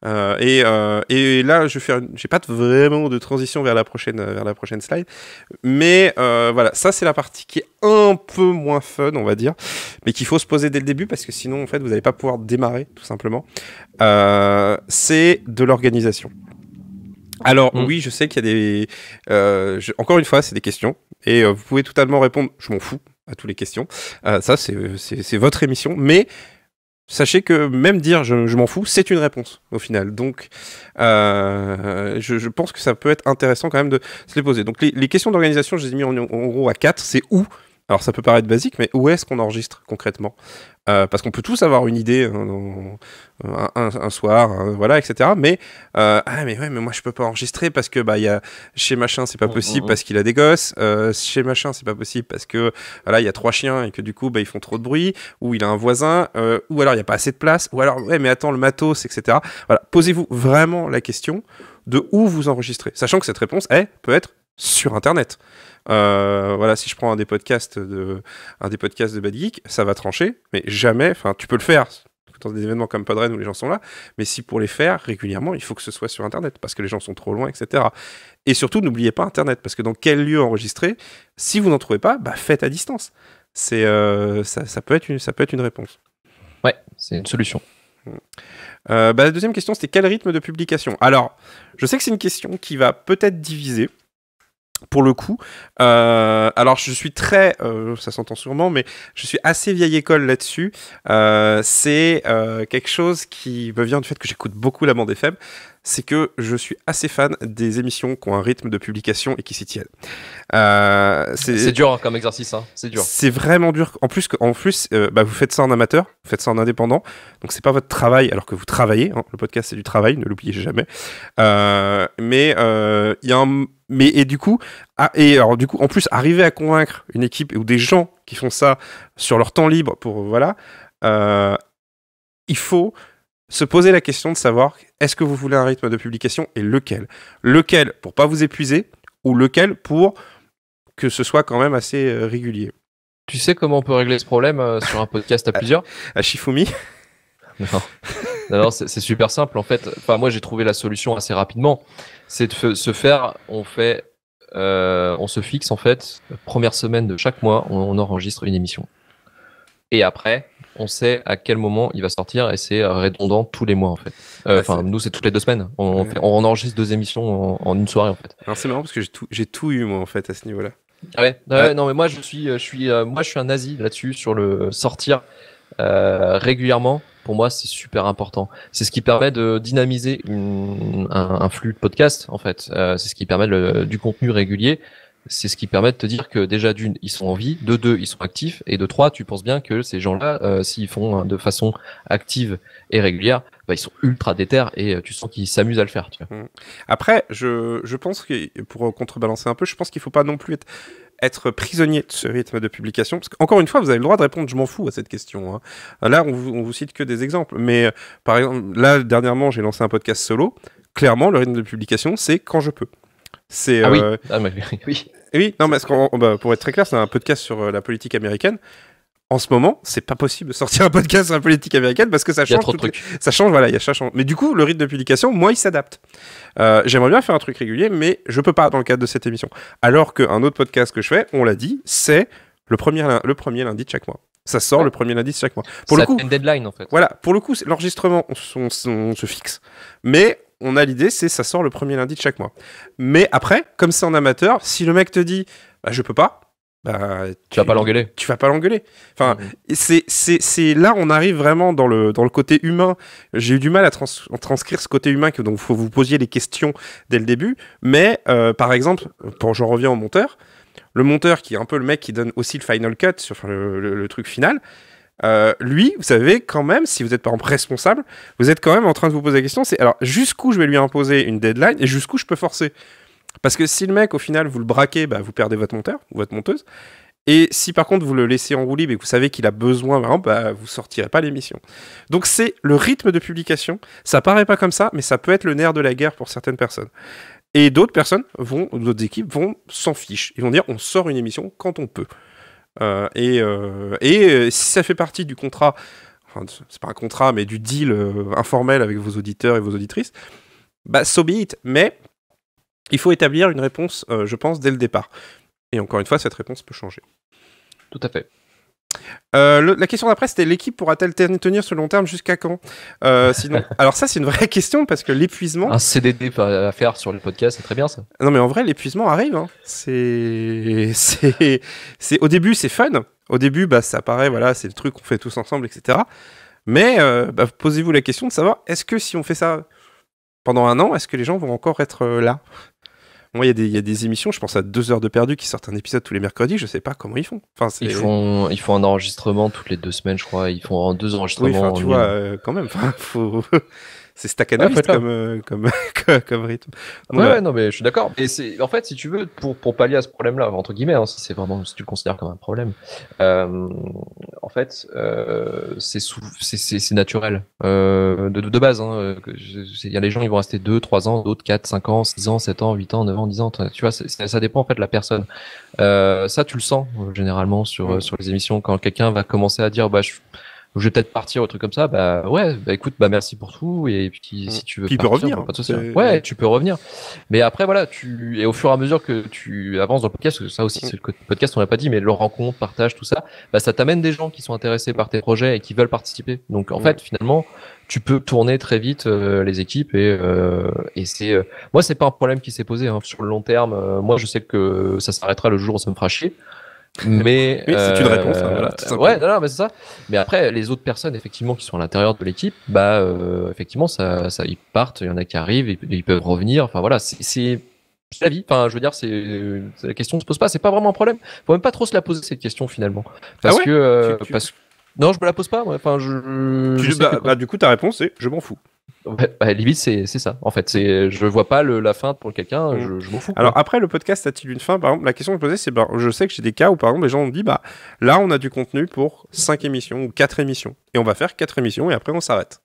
Et là, j'ai pas vraiment de transition vers la prochaine slide, mais voilà, ça c'est la partie qui est un peu moins fun, on va dire, mais qu'il faut se poser dès le début parce que sinon, en fait, vous n'allez pas pouvoir démarrer, tout simplement. C'est de l'organisation. Alors oui, je sais qu'il y a des... encore une fois, c'est des questions, et vous pouvez totalement répondre, je m'en fous, à toutes les questions. Ça, c'est votre émission, mais sachez que même dire je m'en fous, c'est une réponse, au final. Donc, je pense que ça peut être intéressant quand même de se les poser. Donc les questions d'organisation, je les ai mis en gros à 4, c'est où. Alors ça peut paraître basique, mais où est-ce qu'on enregistre concrètement ? Parce qu'on peut tous avoir une idée un soir, voilà, etc. Mais mais moi je peux pas enregistrer parce que y a chez machin c'est pas possible parce qu'il a des gosses, chez machin c'est pas possible parce que voilà il y a 3 chiens et que du coup ils font trop de bruit, ou il a un voisin, ou alors il y a pas assez de place, ou alors mais attends le matos, etc. Voilà, posez-vous vraiment la question de où vous enregistrez, sachant que cette réponse peut être sur Internet. Voilà, si je prends un des podcasts de Bad Geek, ça va trancher, mais jamais, enfin, tu peux le faire dans des événements comme Podren où les gens sont là, mais si pour les faire régulièrement, il faut que ce soit sur Internet, parce que les gens sont trop loin, etc. Et surtout, n'oubliez pas Internet, parce que dans quel lieu enregistrer, si vous n'en trouvez pas, faites à distance. Ça peut être une réponse. Ouais, c'est une solution. La deuxième question, c'était quel rythme de publication? Alors, je sais que c'est une question qui va peut-être diviser. Pour le coup, alors je suis très, ça s'entend sûrement, mais je suis assez vieille école là-dessus. C'est quelque chose qui me vient du fait que j'écoute beaucoup la bande FM. C'est que je suis assez fan des émissions qui ont un rythme de publication et qui s'y tiennent. C'est dur hein, comme exercice, hein. C'est dur. C'est vraiment dur. En plus, vous faites ça en amateur, vous faites ça en indépendant, donc c'est pas votre travail alors que vous travaillez. Hein. Le podcast c'est du travail, ne l'oubliez jamais. Et du coup, en plus, arriver à convaincre une équipe ou des gens qui font ça sur leur temps libre il faut se poser la question de savoir est-ce que vous voulez un rythme de publication et lequel. Lequel pour pas vous épuiser ou lequel pour que ce soit quand même assez régulier. Tu sais comment on peut régler ce problème sur un podcast à plusieurs? À Shifumi? Non, c'est super simple en fait. Enfin, moi j'ai trouvé la solution assez rapidement. C'est de se faire, on se fixe en fait, première semaine de chaque mois, on enregistre une émission. Et après, on sait à quel moment il va sortir et c'est redondant tous les mois en fait. Nous c'est toutes les 2 semaines. On enregistre 2 émissions en une soirée en fait. Alors c'est marrant parce que j'ai tout eu moi en fait à ce niveau-là. Ah ouais. Non mais moi je suis un nazi là-dessus sur le sortir régulièrement. Pour moi, c'est super important. C'est ce qui permet de dynamiser un flux de podcast, en fait. C'est ce qui permet du contenu régulier. C'est ce qui permet de te dire que déjà d'une, ils sont en vie, de deux, ils sont actifs, et de trois, tu penses bien que ces gens-là, s'ils font de façon active et régulière, ils sont ultra déter et tu sens qu'ils s'amusent à le faire. Tu vois. Après, je pense que pour contrebalancer un peu, je pense qu'il faut pas non plus être prisonnier de ce rythme de publication, parce qu'encore une fois, vous avez le droit de répondre je m'en fous à cette question. Hein. Là, on vous cite que des exemples, mais par exemple, là, dernièrement, j'ai lancé un podcast solo. Clairement, le rythme de publication, c'est quand je peux. C'est, oui. Oui. Oui, non, mais pour être très clair, c'est un podcast sur la politique américaine. En ce moment, c'est pas possible de sortir un podcast sur la politique américaine parce que ça change. Il y a trop de trucs. Ça change, voilà, ça change. Mais du coup, le rythme de publication, moi, il s'adapte. J'aimerais bien faire un truc régulier, mais je peux pas dans le cadre de cette émission. Alors qu'un autre podcast que je fais, on l'a dit, c'est le premier lundi de chaque mois. Ça sort le premier lundi de chaque mois. Pour le coup, une deadline en fait. Voilà, pour le coup, l'enregistrement, on se fixe, mais on a l'idée, ça sort le premier lundi de chaque mois. Mais après, comme c'est en amateur, si le mec te dit, je peux pas. Tu vas pas l'engueuler. Tu vas pas l'engueuler. Enfin, c'est là on arrive vraiment dans le côté humain. J'ai eu du mal à transcrire ce côté humain donc faut vous posiez les questions dès le début. Mais par exemple, j'en reviens au monteur, le monteur qui est un peu le mec qui donne aussi le final cut sur le truc final. Lui, vous savez quand même, si vous êtes par exemple responsable, vous êtes quand même en train de vous poser la question. C'est alors jusqu'où je vais lui imposer une deadline et jusqu'où je peux forcer. Parce que si le mec, au final, vous le braquez, vous perdez votre monteur ou votre monteuse. Et si par contre, vous le laissez en roue libre et que vous savez qu'il a besoin, vous sortirez pas l'émission. Donc c'est le rythme de publication. Ça paraît pas comme ça, mais ça peut être le nerf de la guerre pour certaines personnes. Et d'autres équipes vont s'en ficher. Ils vont dire, on sort une émission quand on peut. Si ça fait partie du contrat, enfin, c'est pas un contrat, mais du deal informel avec vos auditeurs et vos auditrices, so be it. Mais il faut établir une réponse, je pense, dès le départ. Et encore une fois, cette réponse peut changer. Tout à fait. La question d'après, c'était l'équipe pourra-t-elle tenir sur le long terme jusqu'à quand sinon... Alors ça, c'est une vraie question parce que l'épuisement... Un CDD à faire sur le podcast, c'est très bien ça. Non mais en vrai, l'épuisement arrive. Hein. Au début, c'est fun. Au début, ça paraît, voilà, c'est le truc qu'on fait tous ensemble, etc. Mais posez-vous la question de savoir, est-ce que si on fait ça pendant un an, est-ce que les gens vont encore être là? Moi, il y a des émissions, je pense à 2 heures de perdu qui sortent un épisode tous les mercredis, je sais pas comment ils font. Enfin, ils font un enregistrement toutes les 2 semaines, je crois. Ils font 2 enregistrements. Oui, tu vois, quand même. C'est Stakhanov faites-le. comme rythme. Donc, Ouais, voilà. ouais, non, mais je suis d'accord. Et c'est, en fait, si tu veux, pour pallier à ce problème-là, entre guillemets, hein, si c'est vraiment, si tu le considères comme un problème, euh, en fait, c'est naturel, de base, hein, il y a les gens, ils vont rester 2, 3 ans, d'autres 4, 5 ans, 6 ans, 7 ans, 8 ans, 9 ans, 10 ans, tu vois, ça dépend, en fait, de la personne. Ça, tu le sens, généralement, sur les émissions, quand quelqu'un va commencer à dire, bah, je vais peut-être partir ou un truc comme ça, bah ouais, bah écoute, bah merci pour tout, et puis si tu veux Puis il peut partir, revenir. bah, Hein. pas de souci. Ouais, tu peux revenir. Mais après, voilà, et au fur et à mesure que tu avances dans le podcast, parce que ça aussi, c'est le côté podcast, on l'a pas dit, mais le rencontre, partage, tout ça, bah ça t'amène des gens qui sont intéressés par tes projets et qui veulent participer. Donc en fait, finalement, tu peux tourner très vite les équipes et moi, c'est pas un problème qui s'est posé hein, sur le long terme. Moi, je sais que ça s'arrêtera le jour où ça me fera chier. Mais Oui, c'est une réponse, hein, voilà, tout simplement. ouais, non, mais c'est ça. Mais après, les autres personnes effectivement qui sont à l'intérieur de l'équipe, bah effectivement, ça, ils partent. Il y en a qui arrivent, ils peuvent revenir. Enfin voilà, c'est la vie. Enfin, je veux dire, la question se pose pas. C'est pas vraiment un problème. Faut même pas trop se la poser cette question finalement, parce ouais que Tu- non, je me la pose pas. Moi. Enfin, je sais que du coup, ta réponse c'est je m'en fous. ouais, bah, limite, c'est ça. En fait, je vois pas la fin pour quelqu'un. Je m'en fous. Alors Quoi. après, le podcast a-t-il une fin? Par exemple, la question que je posais, c'est, je sais que j'ai des cas où par exemple les gens ont dit, bah là on a du contenu pour 5 émissions ou 4 émissions. Et on va faire 4 émissions et après on s'arrête.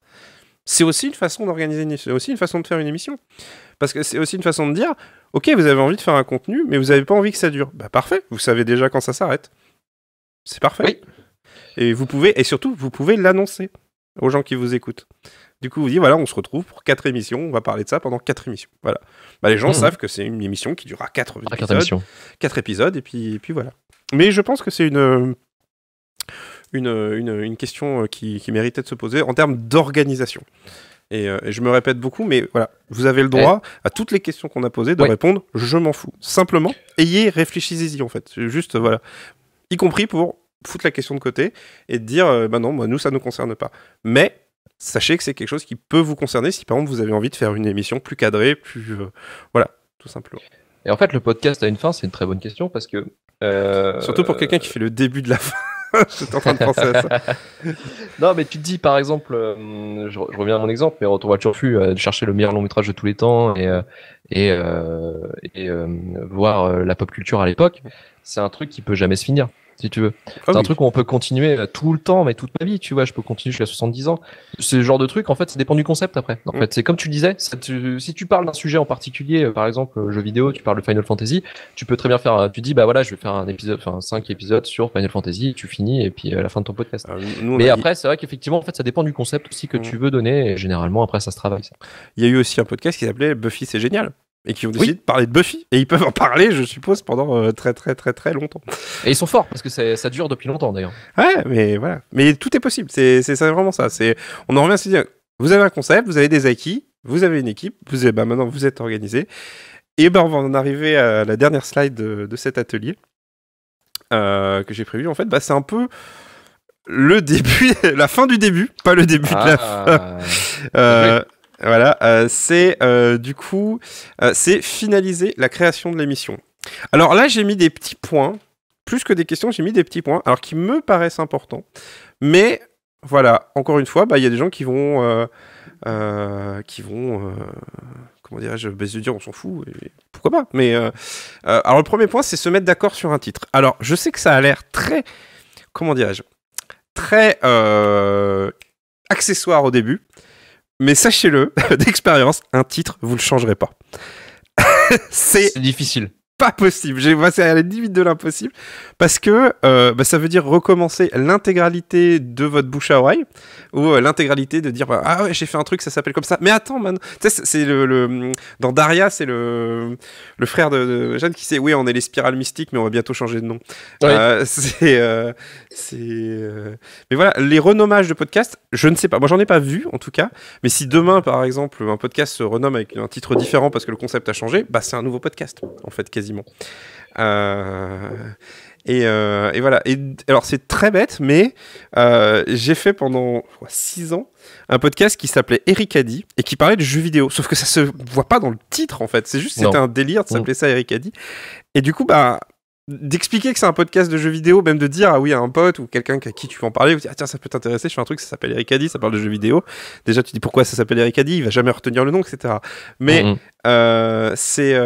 C'est aussi une façon d'organiser, c'est aussi une façon de faire une émission. Parce que c'est aussi une façon de dire, ok, vous avez envie de faire un contenu, mais vous n'avez pas envie que ça dure. Bah parfait, vous savez déjà quand ça s'arrête. C'est parfait. Oui. Et surtout, vous pouvez l'annoncer aux gens qui vous écoutent. Du coup, vous dites, voilà, on se retrouve pour 4 émissions, on va parler de ça pendant 4 émissions. Voilà. Bah, les gens savent que c'est une émission qui durera 4 épisodes. 4 épisodes, et puis voilà. Mais je pense que c'est une question qui méritait de se poser en termes d'organisation. Et je me répète beaucoup, mais voilà, vous avez le droit à toutes les questions qu'on a posées de répondre « je m'en fous ». Simplement, réfléchissez-y en fait. Juste, voilà. Y compris pour foutre la question de côté et de dire bah non, nous, ça ne nous concerne pas. Mais sachez que c'est quelque chose qui peut vous concerner si par exemple vous avez envie de faire une émission plus cadrée, plus... voilà, tout simplement. Et en fait, le podcast a une fin, c'est une très bonne question parce que... Surtout pour quelqu'un qui fait le début de la fin. J'étais en train de penser à ça. Non, mais tu te dis, par exemple, je reviens à mon exemple, mais Retour vers le Turfu, de chercher le meilleur long métrage de tous les temps et voir la pop culture à l'époque, c'est un truc qui peut jamais se finir. Si tu veux. C'est un truc où on peut continuer tout le temps, mais toute ma vie, tu vois, je peux continuer jusqu'à 70 ans. C'est le genre de truc, en fait, ça dépend du concept après. En fait, c'est comme tu disais, si tu parles d'un sujet en particulier, par exemple, jeu vidéo, tu parles de Final Fantasy, tu peux très bien faire, tu dis, bah voilà, je vais faire un épisode, enfin, 5 épisodes sur Final Fantasy, tu finis, et puis à la fin de ton podcast. Mais après, c'est vrai qu'effectivement, en fait, ça dépend du concept aussi que tu veux donner, et généralement, après, ça se travaille, ça. Il y a eu aussi un podcast qui s'appelait Buffy, c'est génial. Et qui ont décidé de parler de Buffy. Et ils peuvent en parler, je suppose, pendant très très très très longtemps. Et ils sont forts, parce que ça dure depuis longtemps, d'ailleurs. Ouais, mais voilà. Mais tout est possible, c'est vraiment ça. On en revient à se dire, vous avez un concept, vous avez des acquis, vous avez une équipe, maintenant vous êtes organisé. Et on va en arriver à la dernière slide de cet atelier que j'ai prévu. En fait, c'est un peu le début, la fin du début, pas le début de la fin. Voilà, c'est du coup, c'est finaliser la création de l'émission. Alors là, j'ai mis des petits points, plus que des questions, j'ai mis des petits points, alors qui me paraissent importants. Mais voilà, encore une fois, il y a des gens qui vont, comment dirais-je, se dire on s'en fout, et pourquoi pas. Mais alors le premier point, c'est se mettre d'accord sur un titre. Alors je sais que ça a l'air très, comment dirais-je, très accessoire au début. Mais sachez-le, d'expérience, un titre, vous le changerez pas. C'est difficile. Pas possible. C'est à la limite de l'impossible. Parce que ça veut dire recommencer l'intégralité de votre bouche à oreille. Ou l'intégralité de dire ah ouais, j'ai fait un truc, ça s'appelle comme ça. Mais attends, man. Tu sais, c'est dans Daria, c'est le frère de Jeanne qui sait oui, on est les spirales mystiques, mais on va bientôt changer de nom. Oui. Mais voilà, les renommages de podcasts, je ne sais pas. Moi, j'en ai pas vu, en tout cas. Mais si demain, par exemple, un podcast se renomme avec un titre différent parce que le concept a changé, c'est un nouveau podcast, en fait, quasiment. Et voilà. Et alors, c'est très bête, mais j'ai fait pendant 6 ans un podcast qui s'appelait Ericadi et qui parlait de jeux vidéo. Sauf que ça se voit pas dans le titre, en fait. C'est juste, c'était un délire de s'appeler ça Ericadi. Et du coup, d'expliquer que c'est un podcast de jeux vidéo, même de dire ah oui à un pote ou quelqu'un à qui tu veux en parler, vous dire ah tiens ça peut t'intéresser, je fais un truc ça s'appelle Ericadi, ça parle de jeux vidéo. Déjà tu dis pourquoi ça s'appelle Ericadi, il va jamais retenir le nom, etc. Mais c'est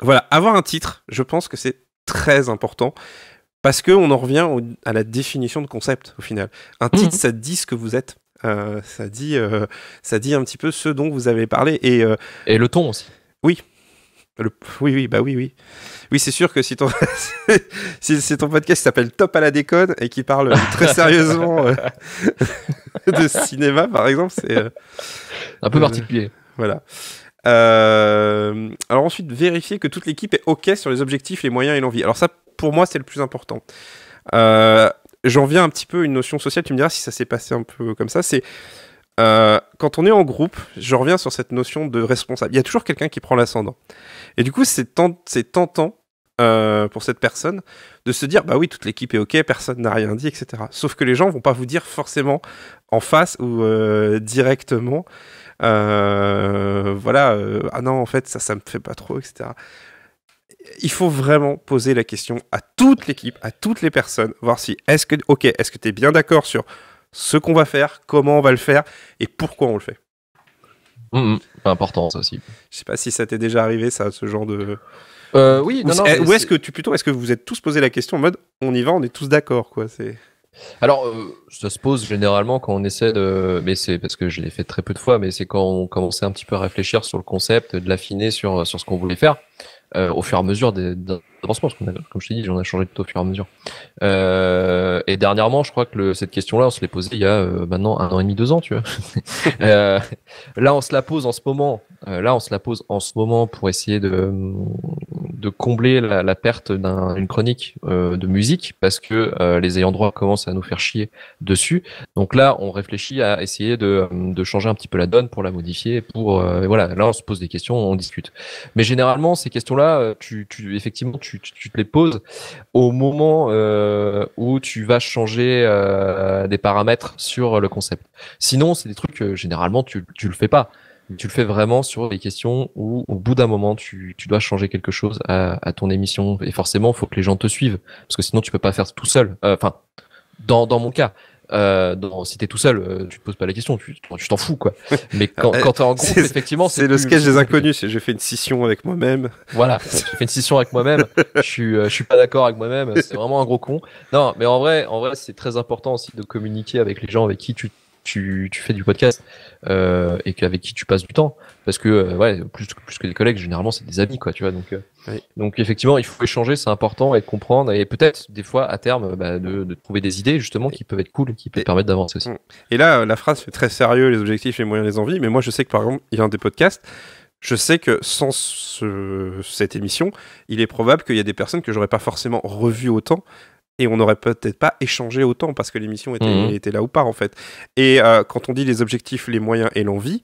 voilà, avoir un titre, je pense que c'est très important parce que on en revient à la définition de concept au final. Un titre ça dit ce que vous êtes. Ça dit un petit peu ce dont vous avez parlé et le ton aussi. Oui. Oui, c'est sûr que si ton, si ton podcast s'appelle Top à la déconne et qui parle très sérieusement de cinéma, par exemple, c'est un peu particulier. Voilà. Alors ensuite, vérifier que toute l'équipe est OK sur les objectifs, les moyens et l'envie. Alors ça, pour moi, c'est le plus important. J'en viens un petit peu à une notion sociale, tu me diras si ça s'est passé un peu comme ça, c'est quand on est en groupe, je reviens sur cette notion de responsable. Il y a toujours quelqu'un qui prend l'ascendant. Et du coup, c'est tentant pour cette personne de se dire, bah oui, toute l'équipe est OK, personne n'a rien dit, etc. Sauf que les gens vont pas vous dire forcément en face ou directement, voilà, ah non, en fait, ça me fait pas trop, etc. Il faut vraiment poser la question à toute l'équipe, à toutes les personnes, voir si, est-ce que tu es bien d'accord sur ce qu'on va faire, comment on va le faire et pourquoi on le fait. Important ça aussi. Je sais pas si ça t'est déjà arrivé, ça, ce genre de... Oui, ou est-ce que vous êtes tous posé la question en mode on y va, on est tous d'accord, quoi. Alors, ça se pose généralement quand on essaie de... Mais c'est parce que je l'ai fait très peu de fois, mais c'est quand on commençait un petit peu à réfléchir sur le concept, de l'affiner sur ce qu'on voulait faire. Au fur et à mesure d'avancement, parce comme je t'ai dit, on a changé de tout au fur et à mesure. Et dernièrement, je crois que cette question-là, on se l'est posée il y a maintenant 1 an et demi, 2 ans, tu vois. Là, on se la pose en ce moment. Pour essayer de combler la perte d'une chronique de musique, parce que les ayants droit commencent à nous faire chier dessus. Donc là, on réfléchit à essayer de changer un petit peu la donne pour la modifier. Voilà, là, on se pose des questions, on discute. Mais généralement, ces questions-là, effectivement, tu te les poses au moment où tu vas changer des paramètres sur le concept. Sinon, c'est des trucs généralement tu le fais pas. Tu le fais vraiment sur les questions où, au bout d'un moment, tu dois changer quelque chose à ton émission. Et forcément, il faut que les gens te suivent, parce que sinon, tu peux pas faire tout seul. Enfin, dans mon cas. Si t'es tout seul, tu te poses pas la question, tu t'en fous, quoi. Mais quand t'es en groupe, effectivement, c'est le sketch des inconnus. J'ai fait une scission avec moi-même. Voilà, j'ai fait une scission avec moi-même. Je suis pas d'accord avec moi-même. C'est vraiment un gros con. Non, mais en vrai, c'est très important aussi de communiquer avec les gens avec qui tu fais du podcast et avec qui tu passes du temps, parce que plus que des collègues, généralement c'est des amis, quoi, tu vois. Donc effectivement, il faut échanger, c'est important, et de comprendre, et peut-être des fois à terme de trouver des idées justement qui peuvent être cool et qui peuvent permettre d'avancer aussi. Et là, la phrase fait très sérieux, les objectifs, les moyens, les envies, mais moi je sais que par exemple, il y a un des podcasts, je sais que sans cette émission, il est probable qu'il y a des personnes que j'aurais pas forcément revues autant. Et on n'aurait peut-être pas échangé autant parce que l'émission était là ou pas, en fait. Et quand on dit les objectifs, les moyens et l'envie,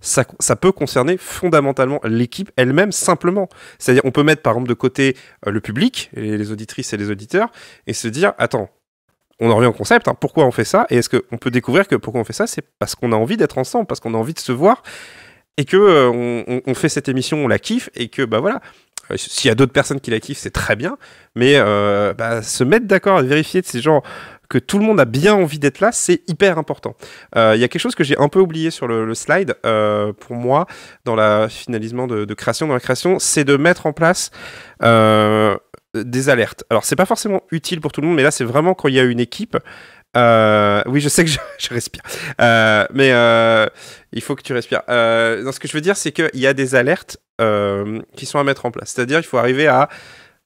ça peut concerner fondamentalement l'équipe elle-même, simplement. C'est-à-dire, on peut mettre par exemple de côté le public, les auditrices et les auditeurs, et se dire, attends, on en revient au concept, hein, pourquoi on fait ça? Et est-ce qu'on peut découvrir que pourquoi on fait ça? C'est parce qu'on a envie d'être ensemble, parce qu'on a envie de se voir, et que on fait cette émission, on la kiffe, et que, bah voilà... S'il y a d'autres personnes qui la kiffent, c'est très bien, mais se mettre d'accord et vérifier de ces gens que tout le monde a bien envie d'être là, c'est hyper important. Il y a quelque chose que j'ai un peu oublié sur le slide, pour moi, dans la finalisement de création, dans la création, c'est de mettre en place des alertes. Alors, c'est pas forcément utile pour tout le monde, mais là, c'est vraiment quand il y a une équipe. Oui, je sais que je respire. Mais il faut que tu respires. Ce que je veux dire, c'est qu'il y a des alertes qui sont à mettre en place. C'est-à-dire, il faut arriver à,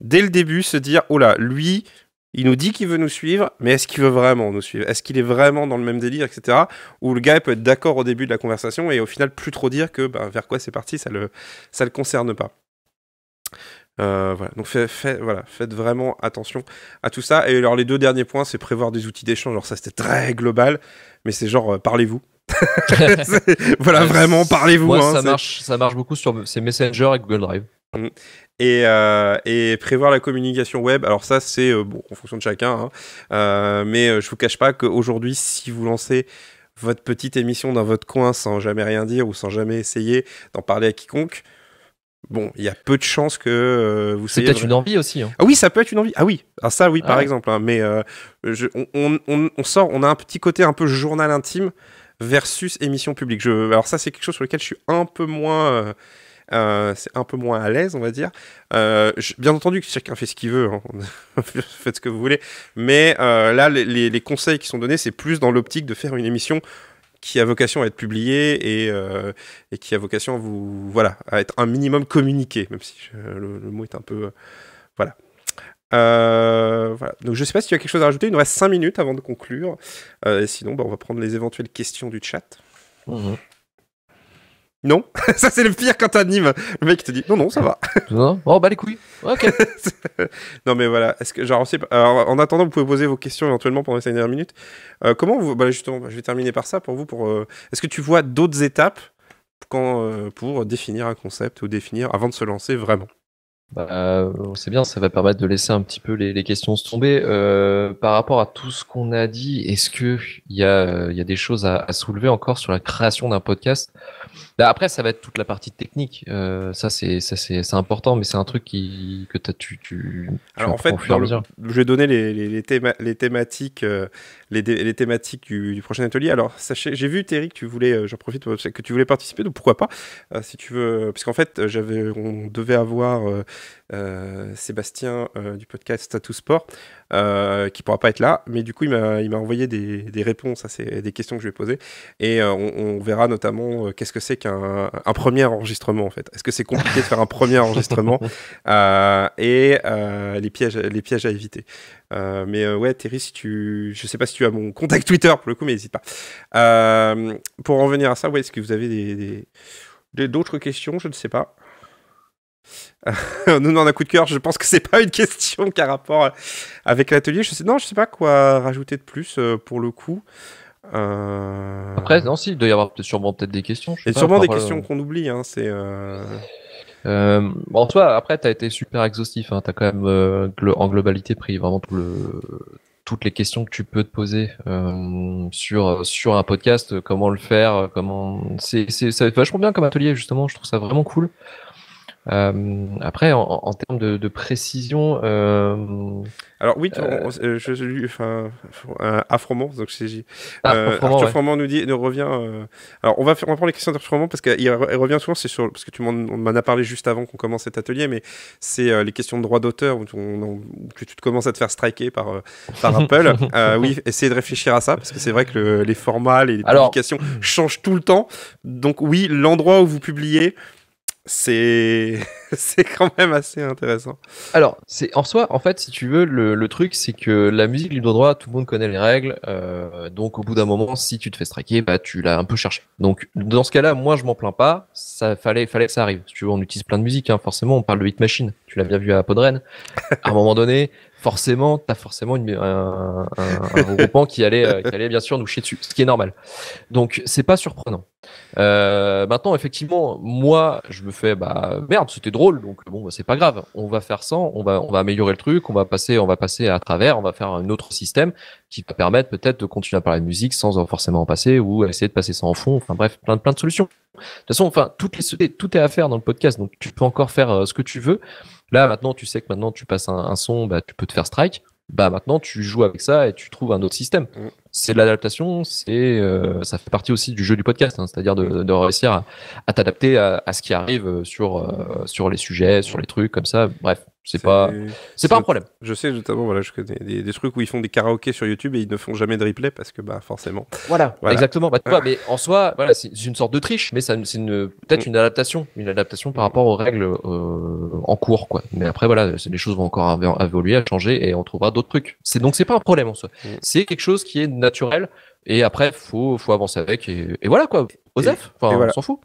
dès le début, se dire, oh là, lui, il nous dit qu'il veut nous suivre, mais est-ce qu'il veut vraiment nous suivre? Est-ce qu'il est vraiment dans le même délire, etc. Ou le gars peut être d'accord au début de la conversation et au final plus trop dire que vers quoi c'est parti, ça le concerne pas. Voilà. Donc faites vraiment attention à tout ça. Et alors les 2 derniers points, c'est prévoir des outils d'échange. Alors ça c'était très global, mais c'est genre parlez-vous. Voilà, vraiment parlez-vous. Moi, hein, ça marche beaucoup sur ces Messenger et Google Drive. Et prévoir la communication web, alors ça c'est bon en fonction de chacun, hein, mais je vous cache pas qu'aujourd'hui, si vous lancez votre petite émission dans votre coin sans jamais rien dire ou sans jamais essayer d'en parler à quiconque, bon, il y a peu de chances que vous C'est soyez... peut-être une envie aussi. Hein. Ah oui, ça peut être une envie. Ah oui, ah, ça oui, par Ouais. exemple. Hein, mais on a un petit côté un peu journal intime versus émission publique. Alors ça, c'est quelque chose sur lequel je suis un peu moins... c'est un peu moins à l'aise, on va dire. Bien entendu que chacun fait ce qu'il veut, hein. Faites ce que vous voulez. Mais là, les conseils qui sont donnés, c'est plus dans l'optique de faire une émission qui a vocation à être publiée et qui a vocation à voilà, à être un minimum communiqué, même si le mot est un peu... voilà. Voilà. Donc je sais pas si tu as quelque chose à rajouter. Il nous reste 5 minutes avant de conclure. Sinon, on va prendre les éventuelles questions du chat. Mmh. Non. Ça c'est le pire quand t'animes. Le mec te dit non, ça va. Non. Oh, bah les couilles. Ok. Non mais voilà. Est-ce que genre alors, en attendant, vous pouvez poser vos questions éventuellement pendant les 5 dernières minutes. Comment vous... justement, je vais terminer par ça pour vous. Est-ce que tu vois d'autres étapes pour définir un concept ou définir avant de se lancer vraiment? C'est bien, ça va permettre de laisser un petit peu les questions se tomber. Par rapport à tout ce qu'on a dit, est-ce que il y a des choses à soulever encore sur la création d'un podcast? Après, ça va être toute la partie technique. Ça c'est important, mais c'est un truc que tu Alors en apprends fait, au fur et à mesure. je vais donner les thématiques, les thématiques du prochain atelier. Alors sachez, j'ai vu Terry que tu voulais, j'en profite que tu voulais participer, donc pourquoi pas, si tu veux, parce qu'en fait on devait avoir Sébastien du podcast Status Sport qui pourra pas être là, mais du coup il m'a envoyé des réponses à des questions que je vais poser et on verra notamment qu'est-ce que c'est qu'un premier enregistrement en fait. Est-ce que c'est compliqué de faire un premier enregistrement et les pièges à éviter. Mais ouais, Terry, je sais pas si tu as mon contact Twitter pour le coup, mais n'hésite pas. Pour en venir à ça, ouais, est-ce que vous avez d'autres questions? Je ne sais pas. Nous, on a un coup de cœur. Je pense que c'est pas une question qui a rapport avec l'atelier. Non, je sais pas quoi rajouter de plus pour le coup. Après, non, si, il doit y avoir sûrement peut-être des questions. Il y a sûrement des questions qu'on oublie. Hein, en soi, après, t'as été super exhaustif. Hein, t'as quand même en globalité pris vraiment toutes les questions que tu peux te poser sur un podcast, comment le faire, ça va être vachement bien comme atelier justement. Je trouve ça vraiment cool. Après, en termes de précision. Alors oui, Afromant, donc Arthur ouais. Froment nous revient. Alors on va prendre les questions d'Arthur Froment parce qu'il revient souvent, parce que tu m'en as parlé juste avant qu'on commence cet atelier, mais c'est les questions de droit d'auteur où tu commences à te faire striker par Apple. Oui, essayez de réfléchir à ça parce que c'est vrai que les formats, les publications changent tout le temps. Donc oui, l'endroit où vous publiez, c'est quand même assez intéressant. Alors, en soi, en fait, si tu veux, le truc, c'est que la musique libre de droit, tout le monde connaît les règles. Donc, au bout d'un moment, si tu te fais striker, tu l'as un peu cherché. Donc, dans ce cas-là, moi, je m'en plains pas. Ça fallait que ça arrive. Si tu veux, on utilise plein de musique. Hein. Forcément, on parle de Hit Machine. Tu l'as bien vu à Podren. À un moment donné, t'as forcément un regroupement qui allait bien sûr nous chier dessus, ce qui est normal. Donc, c'est pas surprenant. Maintenant, effectivement, moi, je me fais, merde, c'était drôle, donc bon, c'est pas grave. On va faire ça, on va améliorer le truc, on va passer à travers, on va faire un autre système qui va permettre peut-être de continuer à parler de musique sans forcément en passer ou essayer de passer ça en fond. Enfin bref, plein de solutions. De toute façon, tout est à faire dans le podcast, donc tu peux encore faire ce que tu veux. Là, maintenant, tu sais que maintenant tu passes un son, tu peux te faire strike. Maintenant tu joues avec ça et tu trouves un autre système. C'est de l'adaptation, ça fait partie aussi du jeu du podcast, hein, c'est-à-dire de réussir à t'adapter à ce qui arrive sur les sujets, sur les trucs comme ça. Bref, c'est pas un problème. Je sais notamment, voilà, je connais des trucs où ils font des karaokés sur YouTube et ils ne font jamais de replay parce que forcément. Voilà. Exactement. Tu vois, mais en soi, voilà, c'est une sorte de triche, mais c'est peut-être une adaptation par rapport aux règles en cours, quoi. Mais après, voilà, les choses vont encore évoluer, à changer et on trouvera d'autres trucs. Donc c'est pas un problème en soi. C'est quelque chose qui est naturel et après faut avancer avec et voilà quoi. Osef, on s'en fout.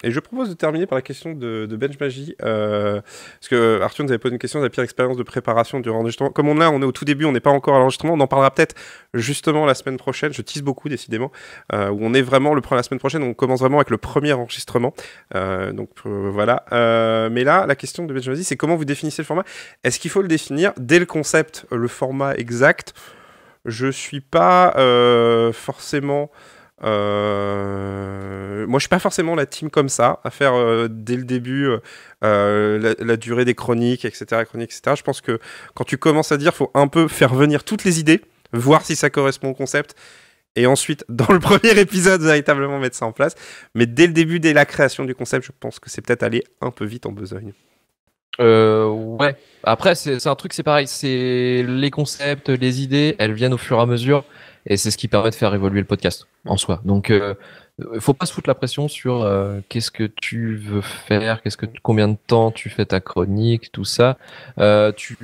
Et je propose de terminer par la question de Benchmagie, parce que Arthur nous avait posé une question de la pire expérience de préparation durant l'enregistrement. Comme on est au tout début, on n'est pas encore à l'enregistrement, on en parlera peut-être justement la semaine prochaine, je tease beaucoup décidément, où on est vraiment la semaine prochaine, on commence vraiment avec le premier enregistrement, voilà. Mais là, la question de Benchmagie, c'est comment vous définissez le format? Est-ce qu'il faut le définir dès le concept, le format exact? Je suis pas forcément... Moi, je suis pas forcément la team comme ça, à faire dès le début la durée des chroniques, etc., Je pense que quand tu commences à dire, faut un peu faire venir toutes les idées, voir si ça correspond au concept, et ensuite, dans le premier épisode, véritablement mettre ça en place. Mais dès le début, dès la création du concept, je pense que c'est peut-être aller un peu vite en besogne. Ouais. Après, c'est un truc, c'est pareil. C'est les concepts, les idées, elles viennent au fur et à mesure, et c'est ce qui permet de faire évoluer le podcast en soi. Donc, faut pas se foutre la pression sur qu'est-ce que tu veux faire, combien de temps tu fais ta chronique, tout ça. Tu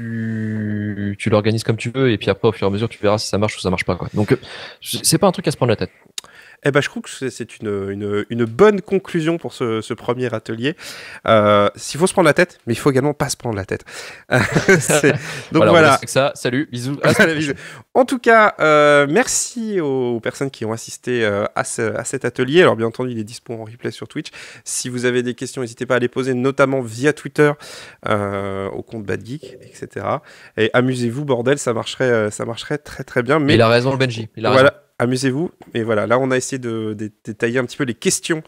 l'organises comme tu veux, et puis après, au fur et à mesure, tu verras si ça marche ou ça marche pas, quoi. Donc, c'est pas un truc à se prendre la tête. Eh ben, je trouve que c'est une bonne conclusion pour ce premier atelier. S'il faut se prendre la tête, mais il faut également pas se prendre la tête. Donc voilà. Avec ça, salut, bisous. Bisous. En tout cas, merci aux personnes qui ont assisté à cet atelier. Alors bien entendu, il est dispo en replay sur Twitch. Si vous avez des questions, n'hésitez pas à les poser, notamment via Twitter, au compte Bad Geek, etc. Et amusez-vous, bordel, ça marcherait très très bien. Mais il a raison, le Benji. Il a voilà. raison. Amusez-vous, et voilà, là on a essayé de détailler un petit peu les questions.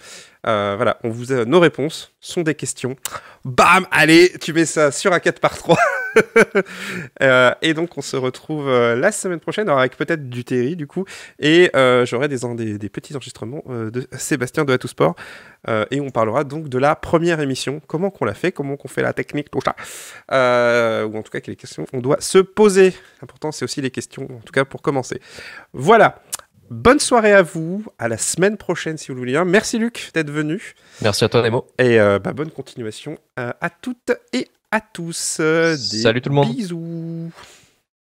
Voilà, nos réponses sont des questions. Bam, allez, tu mets ça sur un 4x3. Et donc on se retrouve la semaine prochaine, alors avec peut-être du Terry du coup, et j'aurai des petits enregistrements de Sébastien de Atout Sport, et on parlera donc de la première émission, comment qu'on l'a fait, comment qu'on fait la technique, tout ça, ou en tout cas quelles questions on doit se poser. L'important c'est aussi les questions, en tout cas pour commencer. Voilà. Bonne soirée à vous, à la semaine prochaine si vous le voulez bien. Merci Luc d'être venu. Merci à toi Nemo. Et bonne continuation à toutes et à tous. Salut tout le monde. Bisous.